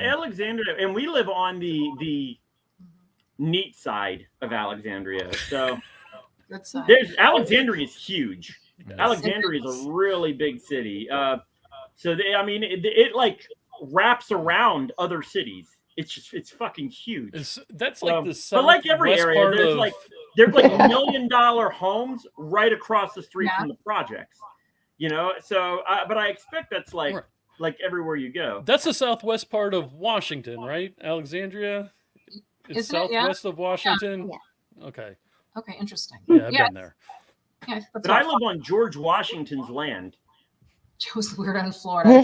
Alexandria, and we live on the neat side of Alexandria. So good side. Alexandria is huge. Yes. Alexandria is a really big city. So it like wraps around other cities. It's fucking huge. That's like the but like every southwest area, part there's of... like $1 million homes right across the street from the projects. You know, so but I expect that's like everywhere you go. That's the southwest part of Washington, right? Alexandria is southwest of Washington. Yeah. Okay. Okay, interesting. Yeah, I've been there. Yeah, but I live on George Washington's land. Joe's the weirdo in Florida.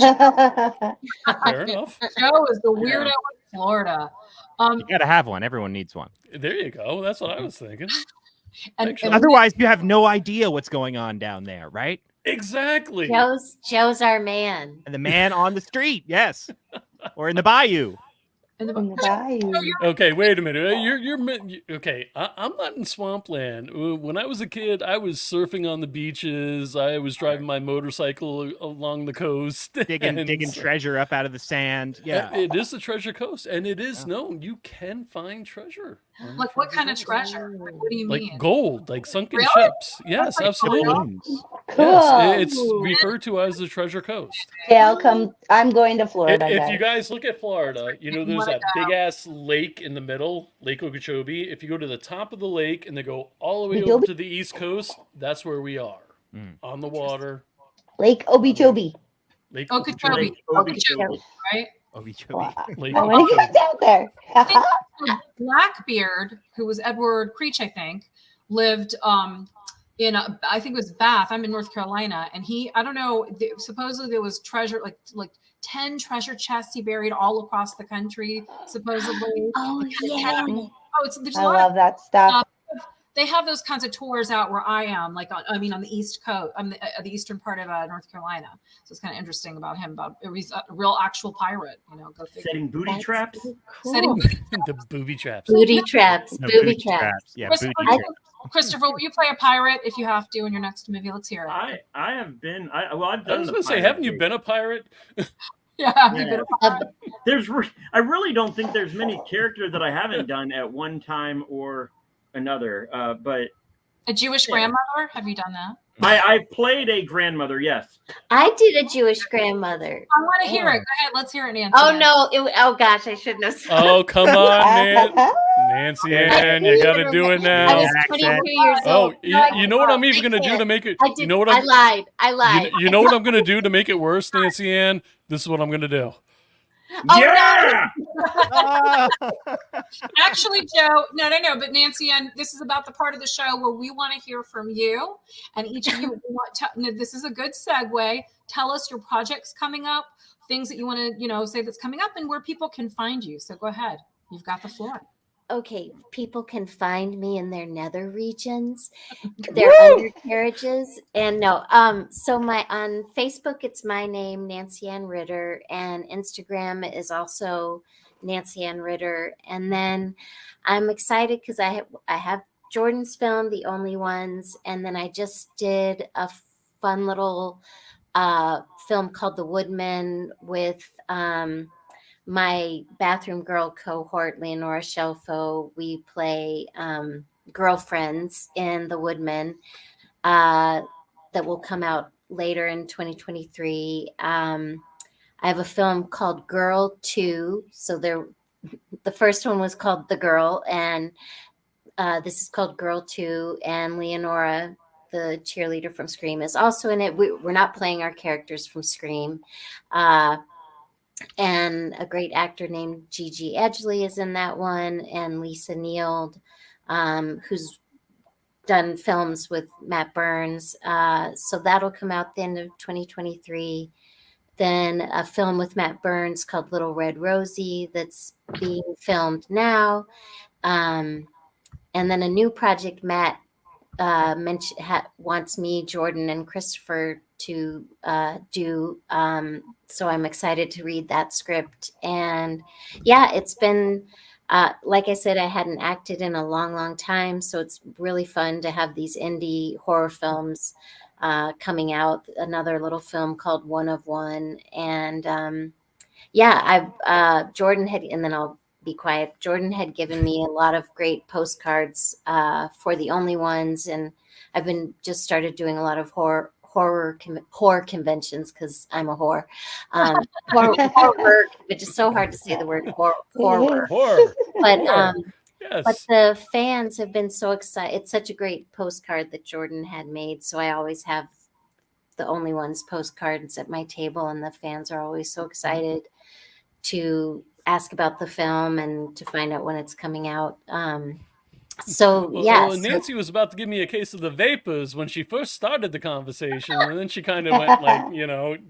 Fair enough. Joe is the weirdo in Florida. You gotta have one. Everyone needs one. There you go. That's what I was thinking. And otherwise, you have no idea what's going on down there, right? Exactly. Joe's our man. And the man on the street, yes, or in the bayou. Okay, wait a minute. You're okay. I'm not in swampland. When I was a kid, I was surfing on the beaches. I was driving my motorcycle along the coast, digging treasure up out of the sand. Yeah, it is the treasure coast, and it is known you can find treasure. Like what kind of treasure? Like, what do you mean? Like gold, like sunken Really? ships. Yes, absolutely. Cool. Yes, it's referred to as the treasure coast. Yeah, I'm going to Florida. If guys. you guys look at Florida, you know there's that big ass lake in the middle, Lake Okeechobee. If you go to the top of the lake and then go all the way over to the east coast, that's where we are on the water. Lake Okeechobee. Lake Okeechobee, right? Okeechobee. Lake I want to get out there. Blackbeard, who was Edward Creech, I think, lived in I think it was Bath. I'm in North Carolina, and I don't know. Supposedly there was treasure, like 10 treasure chests he buried all across the country. Supposedly. Oh yeah. I love that stuff. They have those kinds of tours out where I am, like on the East Coast, the eastern part of North Carolina. So it's kind of interesting about him. He's a real actual pirate, Go figure. Setting booty traps. So cool. Setting the booby traps. Booty traps. Booby traps. Yeah, Christopher, will you play a pirate if you have to in your next movie? Let's hear it. I have been. I've done. I was going to say, haven't you been a pirate? Yeah, have you been a pirate? I really don't think there's many characters that I haven't done at one time or another. But a Jewish grandmother, have you done that? I played a grandmother. Yes, I did a Jewish grandmother. I want to hear it. Go ahead, let's hear it, Nancy. Oh no! Oh gosh, I shouldn't have. Said Oh come on, Nancy Ann, you got to do it now. I was 22 years old. You know what I'm even going to do to make it? You know what I lied. I lied. You know what I'm going to do to make it worse, Nancy Ann? This is what I'm going to do. Oh, yeah. No. Actually, Joe, no. But Nancy Ann, this is about the part of the show where we want to hear from you, and each of you want to. This is a good segue. Tell us your projects coming up, things that you want to, say that's coming up, and where people can find you. So go ahead. You've got the floor. Okay, people can find me in their nether regions, their undercarriages, and so on Facebook it's my name, Nancy Ann Ritter, and Instagram is also Nancy Ann Ritter. And then I'm excited because I have Jordan's film, The Only Ones, and then I just did a fun little film called The Woodman with my bathroom girl cohort, Leonora Shelfo. We play girlfriends in The Woodman that will come out later in 2023. I have a film called Girl 2. So the first one was called The Girl, and this is called Girl 2. And Leonora, the cheerleader from Scream, is also in it. We're not playing our characters from Scream. And a great actor named Gigi Edgley is in that one, and Lisa Neild, who's done films with Matt Burns. So that'll come out the end of 2023. Then a film with Matt Burns called Little Red Rosie that's being filmed now. And then a new project Matt wants me, Jordan, and Christopher to do. So I'm excited to read that script. And yeah, it's been like I said, I hadn't acted in a long, long time, so it's really fun to have these indie horror films coming out. Another little film called One of One, and Jordan had, and then I'll be quiet. Jordan had given me a lot of great postcards for the Only Ones, and I've been just started doing a lot of horror conventions because I'm a whore. Horror, which is so hard to say the word horror. But the fans have been so excited. It's such a great postcard that Jordan had made. So I always have the Only Ones postcards at my table, and the fans are always so excited to ask about the film and to find out when it's coming out. Nancy was about to give me a case of the vapors when she first started the conversation, and then she kind of went like,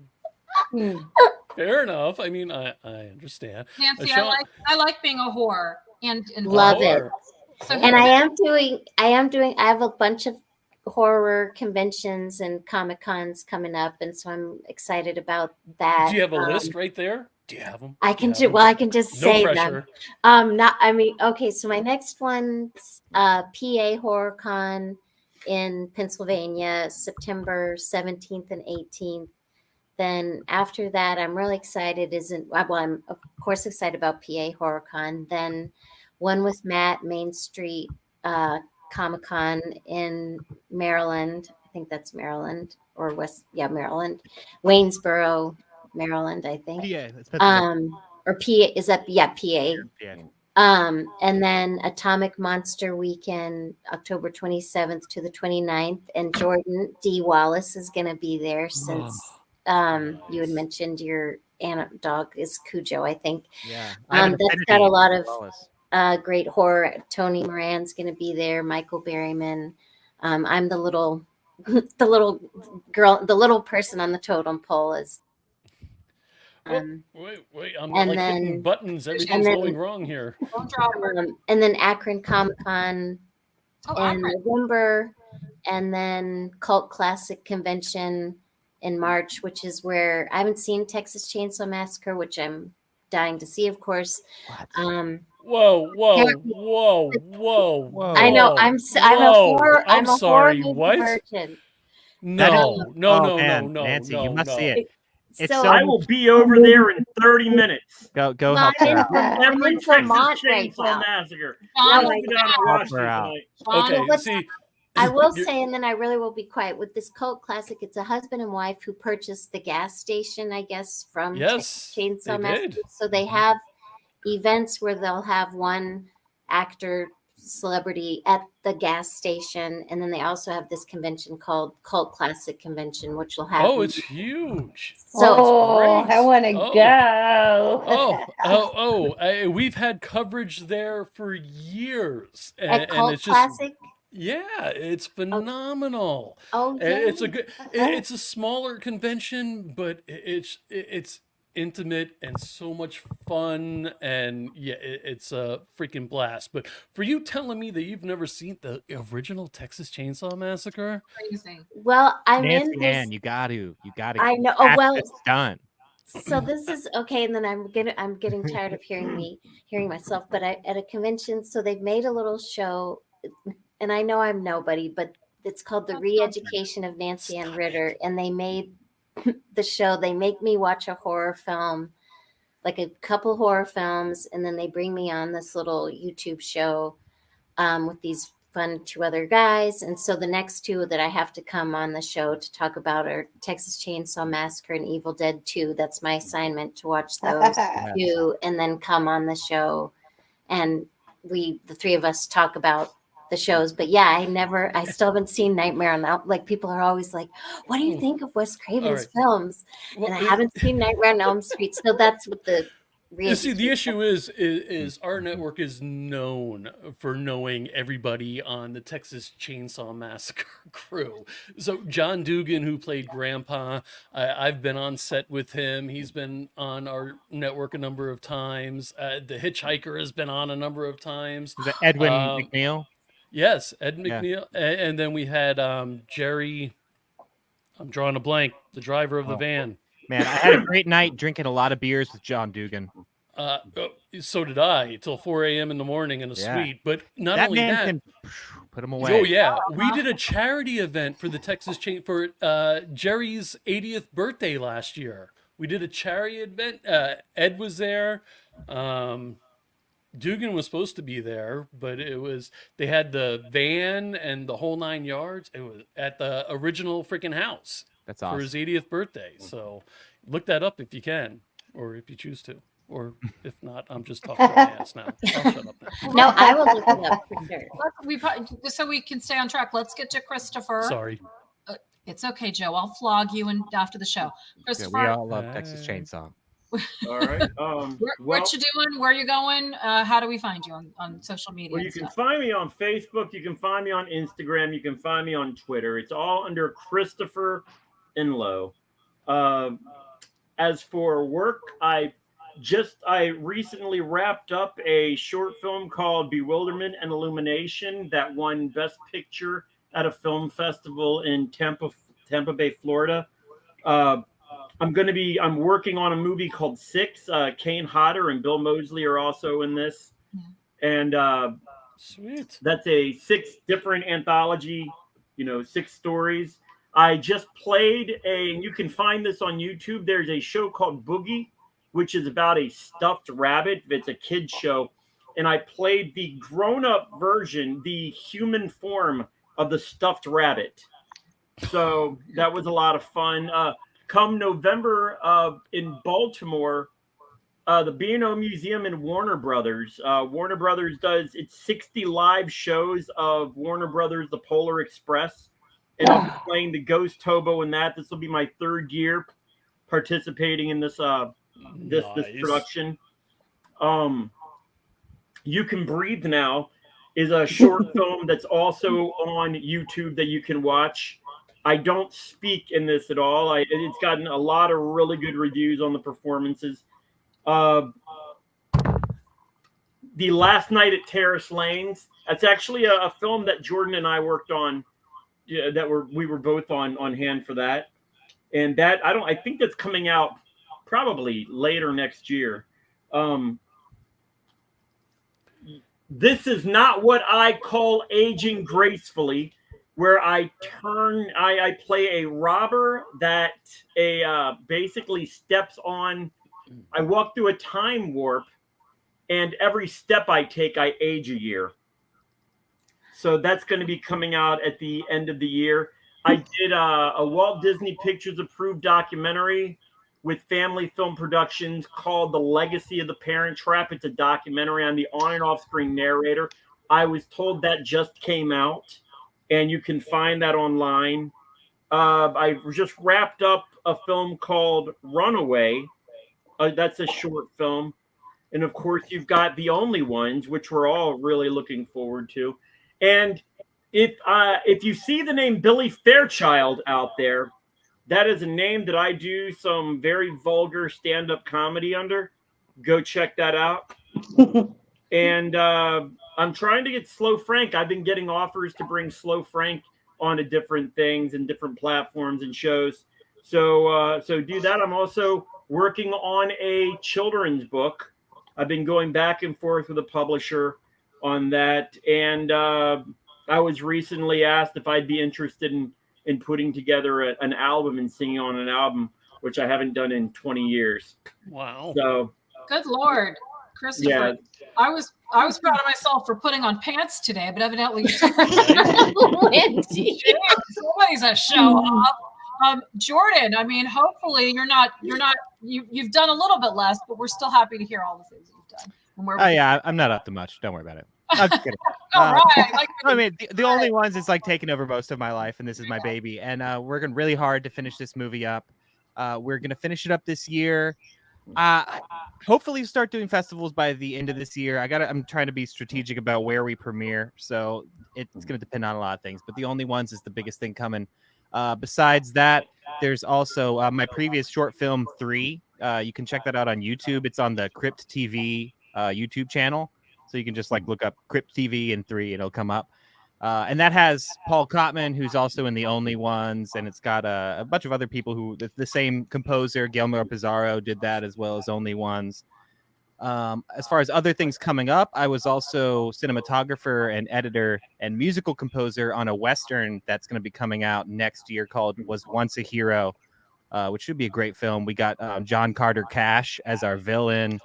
fair enough. I mean, I understand. Nancy, I like being a whore and love it. So and I have a bunch of horror conventions and Comic-Cons coming up, and so I'm excited about that. Do you have a list right there? Do you have them? I can just say them. So my next one's PA Horror Con in Pennsylvania, September 17th and 18th. Then after that, I'm really excited. I'm of course excited about PA Horror Con. Then one with Matt, Main Street Comic Con in Maryland. I think that's Maryland or Maryland, Waynesboro, Maryland, I think. Or PA, is that PA? And then Atomic Monster Weekend, October 27th to the 29th. And Jordan D. Wallace is going to be there since you had mentioned your dog is Cujo, I think. Yeah. That's got a lot of great horror. Tony Moran's going to be there. Michael Berryman. I'm the little girl, the little person on the totem pole is. Wait! I'm hitting buttons. Everything's going wrong here. And then Akron Comic Con in November, and then Cult Classic Convention in March, which is where I haven't seen Texas Chainsaw Massacre, which I'm dying to see, of course. Whoa! I know. I'm a horror. I'm a sorry. horror What? virgin. No. Nancy, you must see it. I will be over there in 30 minutes. Go help her out. I'm in Vermont right now. Massacre. I will say, and then I really will be quiet with this Cult Classic. It's a husband and wife who purchased the gas station, I guess, from Chainsaw Massacre. So they have events where they'll have one actor celebrity at the gas station, and then they also have this convention called Cult Classic Convention, which will have it's huge. So I want to go. We've had coverage there for years, at Cult Classic. Yeah, it's phenomenal. It's a smaller convention, but it's intimate and so much fun, and it's a freaking blast. But for you telling me that you've never seen the original Texas Chainsaw Massacre, crazy. Well, I'm Nancy, in this. Ann, you got to. I know. Oh well, it's done. So this is okay, and then I'm getting tired of hearing myself. But at a convention, so they've made a little show, and I know I'm nobody, but it's called The Re-Education of Nancy Ann Ritter, and they made the show. They make me watch a horror film, like a couple horror films, and then they bring me on this little YouTube show with these fun two other guys. And so the next two that I have to come on the show to talk about are Texas Chainsaw Massacre and Evil Dead 2. That's my assignment, to watch those two and then come on the show, and the three of us talk about the shows. But I still haven't seen Nightmare on Elm. Like, people are always like, what do you think of Wes Craven's films? And I haven't seen Nightmare on Elm Street. So that's what the You see, the issue is our network is known for knowing everybody on the Texas Chainsaw Massacre crew. So John Dugan, who played Grandpa, I've been on set with him. He's been on our network a number of times. The Hitchhiker has been on a number of times. Is that Edwin McNeil? Yes, Ed McNeil. And then we had Jerry, I'm drawing a blank, the driver of the van. Man, I had a great night drinking a lot of beers with John Dugan. So did I, till 4 a.m. in the morning in a Yeah. suite. But not That only man that, can put him away. oh yeah, we did a charity event for the Texas chain for Jerry's 80th birthday last year. We did a charity event. Ed was there. Dugan was supposed to be there, but they had the van and the whole 9 yards. It was at the original freaking house. That's for his 80th birthday. So look that up if you can, or if you choose to, or if not, I'm just talking about my ass now. I'll shut up now. No, I will look it up for sure. Just so we can stay on track, let's get to Christopher. Sorry. It's okay, Joe. I'll flog you after the show. Christopher, we all love Texas Chainsaw. All right. What you doing? Where you going? How do we find you on social media? Well, you can find me on Facebook. You can find me on Instagram. You can find me on Twitter. It's all under Christopher Inlow. As for work, I recently wrapped up a short film called Bewilderment and Illumination that won Best Picture at a film festival in Tampa Bay, Florida. I'm working on a movie called Six. Kane Hodder and Bill Moseley are also in this. And sweet. That's a 6 different anthology, 6 stories. I just played and you can find this on YouTube. There's a show called Boogie, which is about a stuffed rabbit. It's a kid's show. And I played the grown-up version, the human form of the stuffed rabbit. So that was a lot of fun. Come November in Baltimore, the B&O Museum and Warner Brothers. Warner Brothers does its 60 live shows of Warner Brothers, The Polar Express. And I'll be playing the Ghost Hobo in that. This will be my 3rd year participating in this this production. You Can Breathe Now is a short film that's also on YouTube that you can watch. I don't speak in this at all. It's gotten a lot of really good reviews on the performances. The Last Night at Terrace Lanes. That's actually a film that Jordan and I worked on. We were both on hand for that, and that I think that's coming out probably later next year. This is not what I call aging gracefully, where I play a robber that basically steps on. I walk through a time warp, and every step I take, I age a year. So that's going to be coming out at the end of the year. I did a Walt Disney Pictures approved documentary with Family Film Productions called The Legacy of the Parent Trap. It's a documentary. I'm the on and off screen narrator. I was told that just came out, and you can find that online. I just wrapped up a film called Runaway. That's a short film. And of course, you've got The Only Ones, which we're all really looking forward to. And if you see the name Billy Fairchild out there, that is a name that I do some very vulgar stand-up comedy under. Go check that out. And I'm trying to get Slow Frank. I've been getting offers to bring Slow Frank onto different things and different platforms and shows. So do that. I'm also working on a children's book. I've been going back and forth with a publisher on that, and I was recently asked if I'd be interested in putting together an album and singing on an album, which I haven't done in 20 years. Wow! So good Lord, Christopher, yeah. I was proud of myself for putting on pants today, but evidently Lindsay, somebody's a show off. Jordan, I mean, hopefully you've done a little bit less, but we're still happy to hear all the things you've done. I'm not up to much. Don't worry about it. I'm just kidding. All right. I mean, the Only Ones is like taking over most of my life, and this is my baby. And we're working really hard to finish this movie up. We're gonna finish it up this year. Hopefully start doing festivals by the end of this year. I'm trying to be strategic about where we premiere, so it's gonna depend on a lot of things. But The Only Ones is the biggest thing coming. Besides that, there's also my previous short film 3. You can check that out on YouTube. It's on the Crypt TV YouTube channel. So you can just look up Crypt TV and 3, it'll come up. And that has Paul Cotman, who's also in The Only Ones, and it's got a bunch of other people who the same composer, Guillermo Pizarro, did that as well as Only Ones. As far as other things coming up, I was also cinematographer and editor and musical composer on a Western that's going to be coming out next year called Was Once a Hero, which should be a great film. We got John Carter Cash as our villain.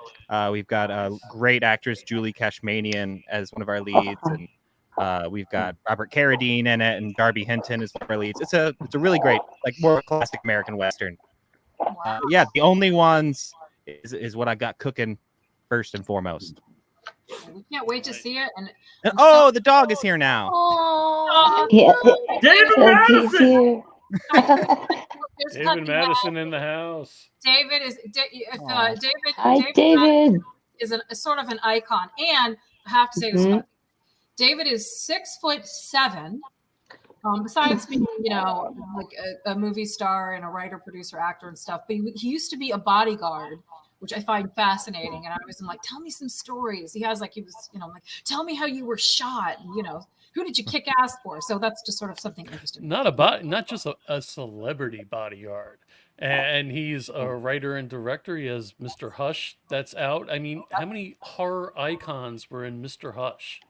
We've got great actress Julie Cashmanian as one of our leads, and we've got Robert Carradine in it, and Darby Hinton is one of our leads. It's a really great, like more classic American Western. Yeah, The Only Ones is what I got cooking first and foremost. We can't wait to see it. And oh, the dog is here now. Oh, Yeah. David Toki's Madison! here. David Madison in the house. David is David. Hi, David. Is a sort of an icon, and I have to say this: Mhm. David is 6'7". Besides being, like a movie star and a writer, producer, actor, and stuff, but he used to be a bodyguard, which I find fascinating. And I was like, tell me some stories. He was, like, tell me how you were shot. And, who did you kick ass for? So that's just sort of something interesting. Not just a celebrity bodyguard. And he's a writer and director. He has Mr. Hush that's out. I mean, how many horror icons were in Mr. Hush?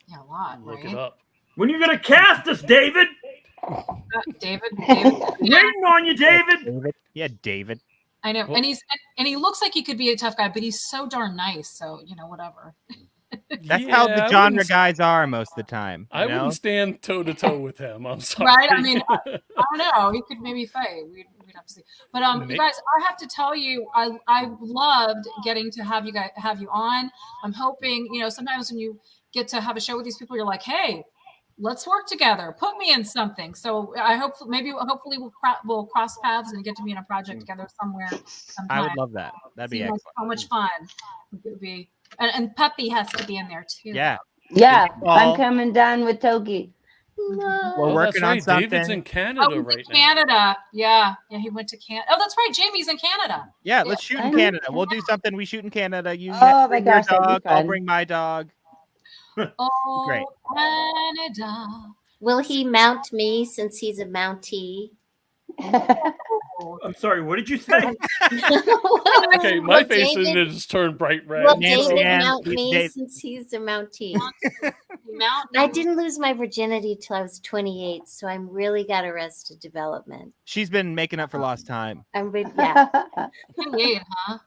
Yeah, a lot. Look right? it up. When you gonna cast us, David? David. Waiting on you, David. Yeah, David. I know, Well- and he looks like he could be a tough guy, but he's so darn nice. So whatever. That's how the I genre wouldn't- guys are most of the time. I you know? wouldn't stand toe to toe with him. I'm sorry. Right? I mean, I don't know. He could maybe fight. We'd have to see. But May- guys, I have to tell you, I loved getting to have you on. I'm hoping, sometimes when you get to have a show with these people, you're like, hey, let's work together. Put me in something. So I hope hopefully we'll cross paths and get to be in a project together somewhere. Sometime. I would love that. That'd be Seems like excellent. so much fun. It would be, and Peppy has to be in there too. Yeah. Yeah, Well- I'm coming down with Toki. No. We're Oh, that's working on right. something. David's in Canada he's right in now. Canada. Yeah, he went to Canada. Oh, that's right. Jamie's in Canada. Yeah, let's shoot in I'm- Canada. We'll do something. We shoot in Canada. You Oh bring my your gosh, that'd be dog. I'll fun. bring my dog. Oh, Great. Canada. Will he mount me since he's a Mountie? I'm sorry, what did you say? Okay, my Will face David- in it just turned bright red. Will Nancy David Ann, mount me Dave- since he's a Mountie? Mountain. I didn't lose my virginity till I was 28, so I'm really got Arrested Development. She's been making up for lost time. Yeah. 28, huh?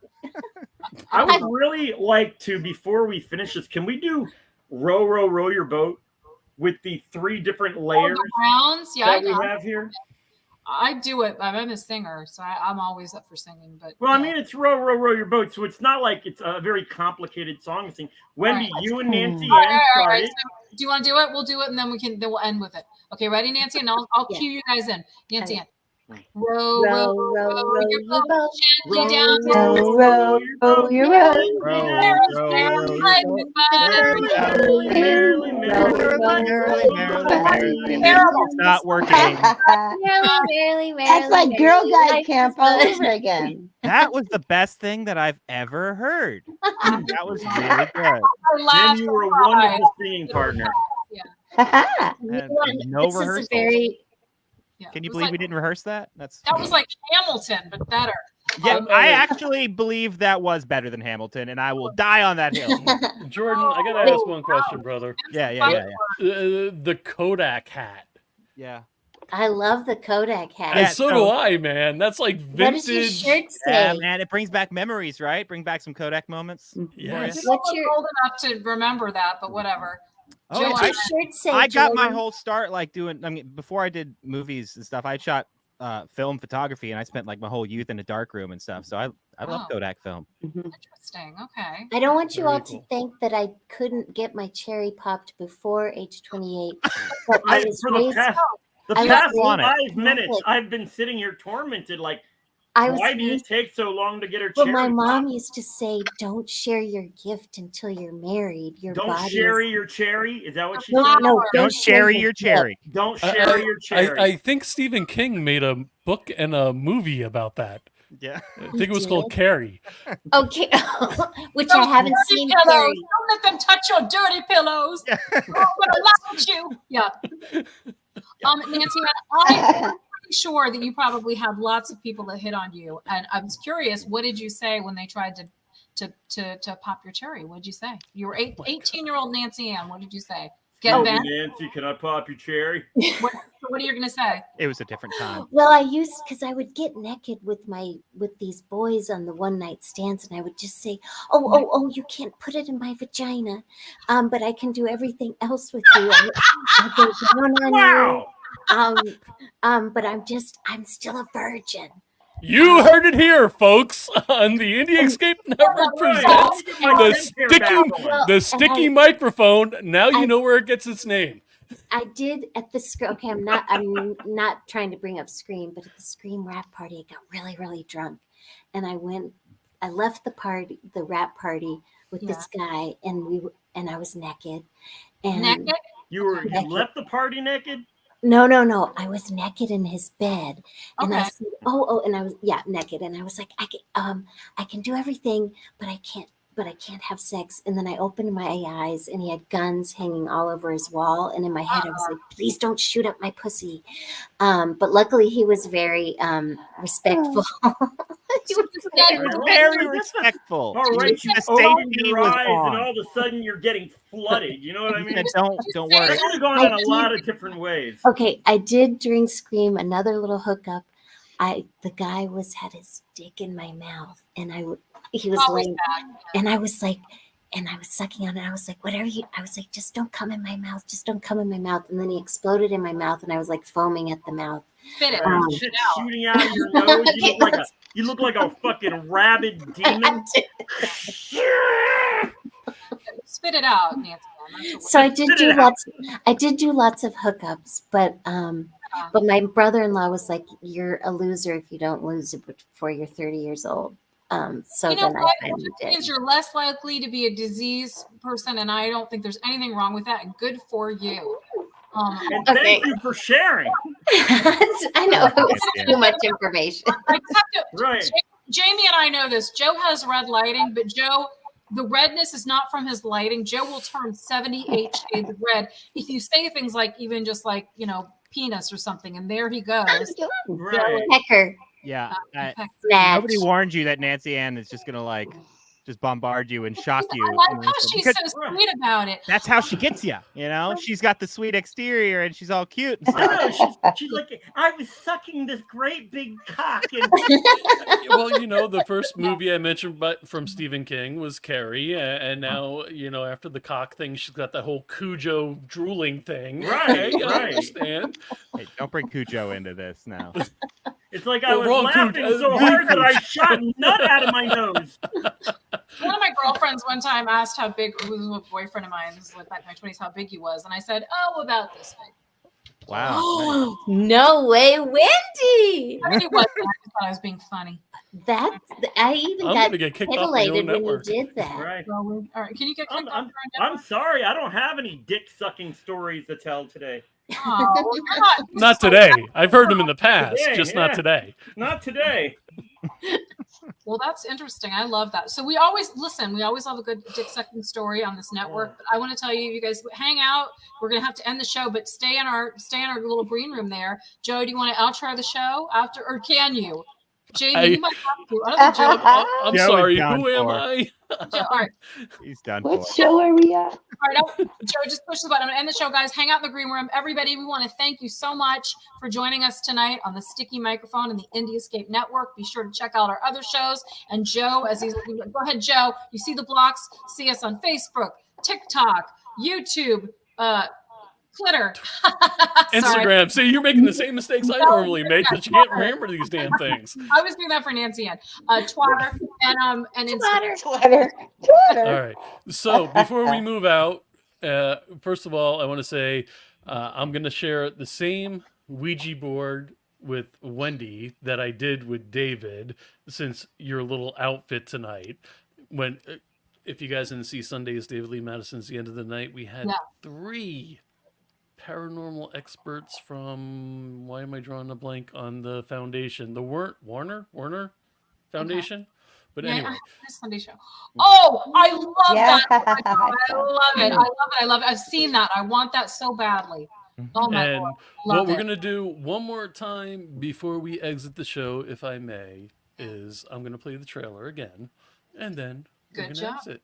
I would really like to, before we finish this, can we do row, row, row your boat with the 3 different layers The rounds. Yeah, that we have here? I do it. I'm a singer, so I'm always up for singing. But Well, I mean, it's row, row, row your boat, so it's not like it's a very complicated song to sing. Wendy, Right. you and Nancy all right, Ann all right. started. So, do you want to do it? We'll do it, and then we'll end with it. Okay, ready, Nancy? And I'll Yeah. cue you guys in. Nancy Okay. Ann. Row, row, row, your boat gently Row, down to row, the row, row your boat. Row, There's row, there's row your life boat. goodbye. Merrily, merrily, merrily, It's not working. Merrily, That's like Girl Guide Camp all over again. That was the best thing that I've ever heard. That was really good. I Then laughed you were a so hard. wonderful singing partner. And no This is a rehearsal. very Yeah, Can it you was believe like, we didn't rehearse that? That's That was like Hamilton, but better. yeah. Oh, I wait. actually believe that was better than Hamilton, and I will die on that hill. Jordan, I gotta ask one question, brother. Yeah. The Kodak hat. Yeah. I love the Kodak hat. Yeah, so so- do I, man. That's like What does your vintage. shirt Yeah, say? man, it brings back memories, right? Bring back some Kodak moments. Yes. I'm What's your old enough to remember that, but whatever. Oh, Joe, What's I, your shirt say? I got my Jordan? whole start like doing. I mean, before I did movies and stuff, I shot film photography, and I spent like my whole youth in a dark room and stuff. So I love Oh. Kodak film. Interesting. Okay. I don't want you Very all cool. to think that I couldn't get my cherry popped before age 28. But I was For the raised, past, I was past on it. 5 minutes, I've been sitting here tormented. Like, I was why did it raised, take so long to get her but cherry? my mom popped? used to say, "Don't share your gift until you're married. Your Don't body share is." your cherry. Is that what she No, said? no, Don't share your gift. cherry. Don't share your cherry. I think Stephen King made a book and a movie about that. Yeah. I think it was did? called Carrie. Okay, which I haven't Dirty seen. pillows. Carrie. Don't let them touch your dirty pillows. I'm gonna laugh at you. Yeah. Nancy, I'm pretty sure that you probably have lots of people that hit on you, and I was curious, what did you say when they tried to to pop your cherry. What'd you say? You were 18-year-old Nancy Ann. What did you say? Excuse Get me, bent? Nancy, can I pop your cherry? What are you gonna say? It was a different time. Well, because I would get naked with these boys on the one night stands, and I would just say, "Oh, you can't put it in my vagina, but I can do everything else with you." I go down on you. But I'm still a virgin. You heard it here, folks, on the Indie Escape Network presents the sticky microphone. Now you know where it gets its name. I did at the Scream. Okay, I'm not trying to bring up Scream, but at the Scream rap party, I got really, really drunk, and I left the rap party with this guy, and I was naked. And naked? You left the party naked? No. I was naked in his bed, and I said, and I was naked, and I was like, I can do everything, but I can't have sex. And then I opened my eyes, and he had guns hanging all over his wall, and in my head I was like, please don't shoot up my pussy. But luckily he was very respectful. He was very respectful. All right, you open your eyes, and all of a sudden you're getting flooded. You know what I mean? Don't worry. That could have gone in a lot of different ways. Okay, I did during Scream another little hookup. The guy had his dick in my mouth, and he was laying, and I was sucking on it. I was like, I was like, just don't come in my mouth. Just don't come in my mouth. And then he exploded in my mouth, and I was like foaming at the mouth. Spit it. Shit shooting out of your nose. You look like a fucking rabid demon. Spit it out, Nancy. So I did do lots of hookups, but my brother-in-law was like, "You're a loser if you don't lose it before you're 30 years old." So then I finally did. Means you're less likely to be a disease person, and I don't think there's anything wrong with that. And good for you. And thank you for sharing. I know it was too much information. Right. Jamie and I know this. Joe has red lighting, but Joe, the redness is not from his lighting. Joe will turn 78 shades of red if you say things like, even just like, penis or something, and there he goes. Right. Pecker. Yeah. Nobody warned you that Nancy Ann is just gonna just bombard you and shock you. I like how she's so sweet about it. That's how she gets you. She's got the sweet exterior and she's all cute. And I stuff. know, she's like, I was sucking this great big cock. And... Well, the first movie I mentioned from Stephen King was Carrie, and now, after the cock thing, she's got that whole Cujo drooling thing. Right, I right. understand. Hey, don't bring Cujo into this now. It's like I was laughing so hard that I shot nut out of my nose. One of my girlfriends one time asked how big, who was a boyfriend of mine, this was back in my 20s, how big he was. And I said, about this big. Wow. No way, Wendy. I mean, it wasn't. I just thought I was being funny. I even got titillated when you did that. Right. All right. Can you get kicked off? I'm sorry. I don't have any dick sucking stories to tell today. Oh, not today. I've heard them in the past, just not today. Not today. Well, that's interesting. I love that. So we always love a good dick sucking story on this network. But I want to tell you, you guys hang out. We're gonna have to end the show, but stay in our little green room there. Joe, do you want to outro the show after, or can you? Jamie, you might have to. I don't think Joe. I'm sorry. Who am I? Joe, all right. He's done. What show are we at? All right, Joe, just push the button. I'm going to end the show, guys. Hang out in the green room. Everybody, we want to thank you so much for joining us tonight on the Sticky Microphone and the Indie Escape Network. Be sure to check out our other shows. And Joe, go ahead, Joe. You see the blocks. See us on Facebook, TikTok, YouTube, Twitter, Instagram. See, you're making the same mistakes I normally make because you can't remember these damn things. I was doing that for Nancy Ann. Twitter and Instagram. Twitter. All right. So before we move out, first of all, I want to say I'm going to share the same Ouija board with Wendy that I did with David, since your little outfit tonight. If you guys didn't see Sunday's David Lee Madison's The End of the Night, we had 3 paranormal experts from, why am I drawing a blank on the foundation? The Warner Foundation? Okay. But anyway. Sunday show. Oh, I love that. I love it. I've seen that. I want that so badly. Oh my and Lord. What we're going to do one more time before we exit the show, if I may, is I'm going to play the trailer again, and then Good job. Exit.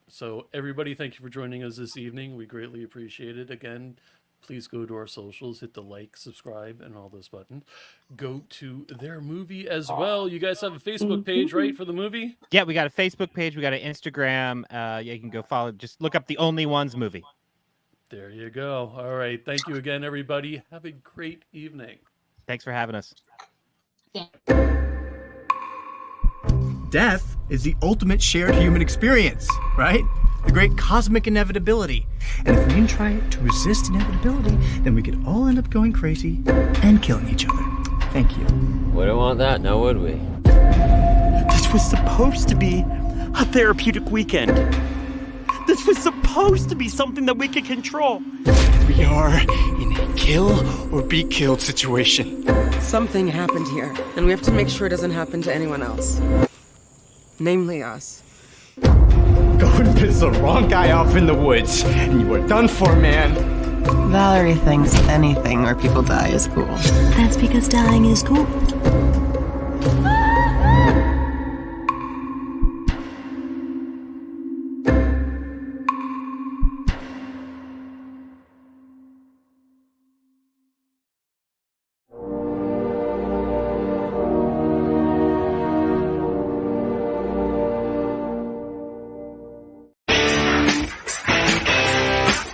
So everybody, thank you for joining us this evening. We greatly appreciate it. Again, please go to our socials, hit the like, subscribe, and all those buttons. Go to their movie as well. You guys have a Facebook page, right, for the movie? Yeah, we got a Facebook page. We got an Instagram. Yeah, you can go follow. Just look up The Only Ones movie. There you go. All right. Thank you again, everybody. Have a great evening. Thanks for having us. Death is the ultimate shared human experience, right? The great cosmic inevitability. And if we didn't try to resist inevitability, then we could all end up going crazy and killing each other. Thank you. Wouldn't want that, now would we? This was supposed to be a therapeutic weekend. This was supposed to be something that we could control. We are in a kill or be killed situation. Something happened here, and we have to make sure it doesn't happen to anyone else. Namely us. Go and piss the wrong guy off in the woods, and you are done for, man. Valerie thinks anything where people die is cool. That's because dying is cool.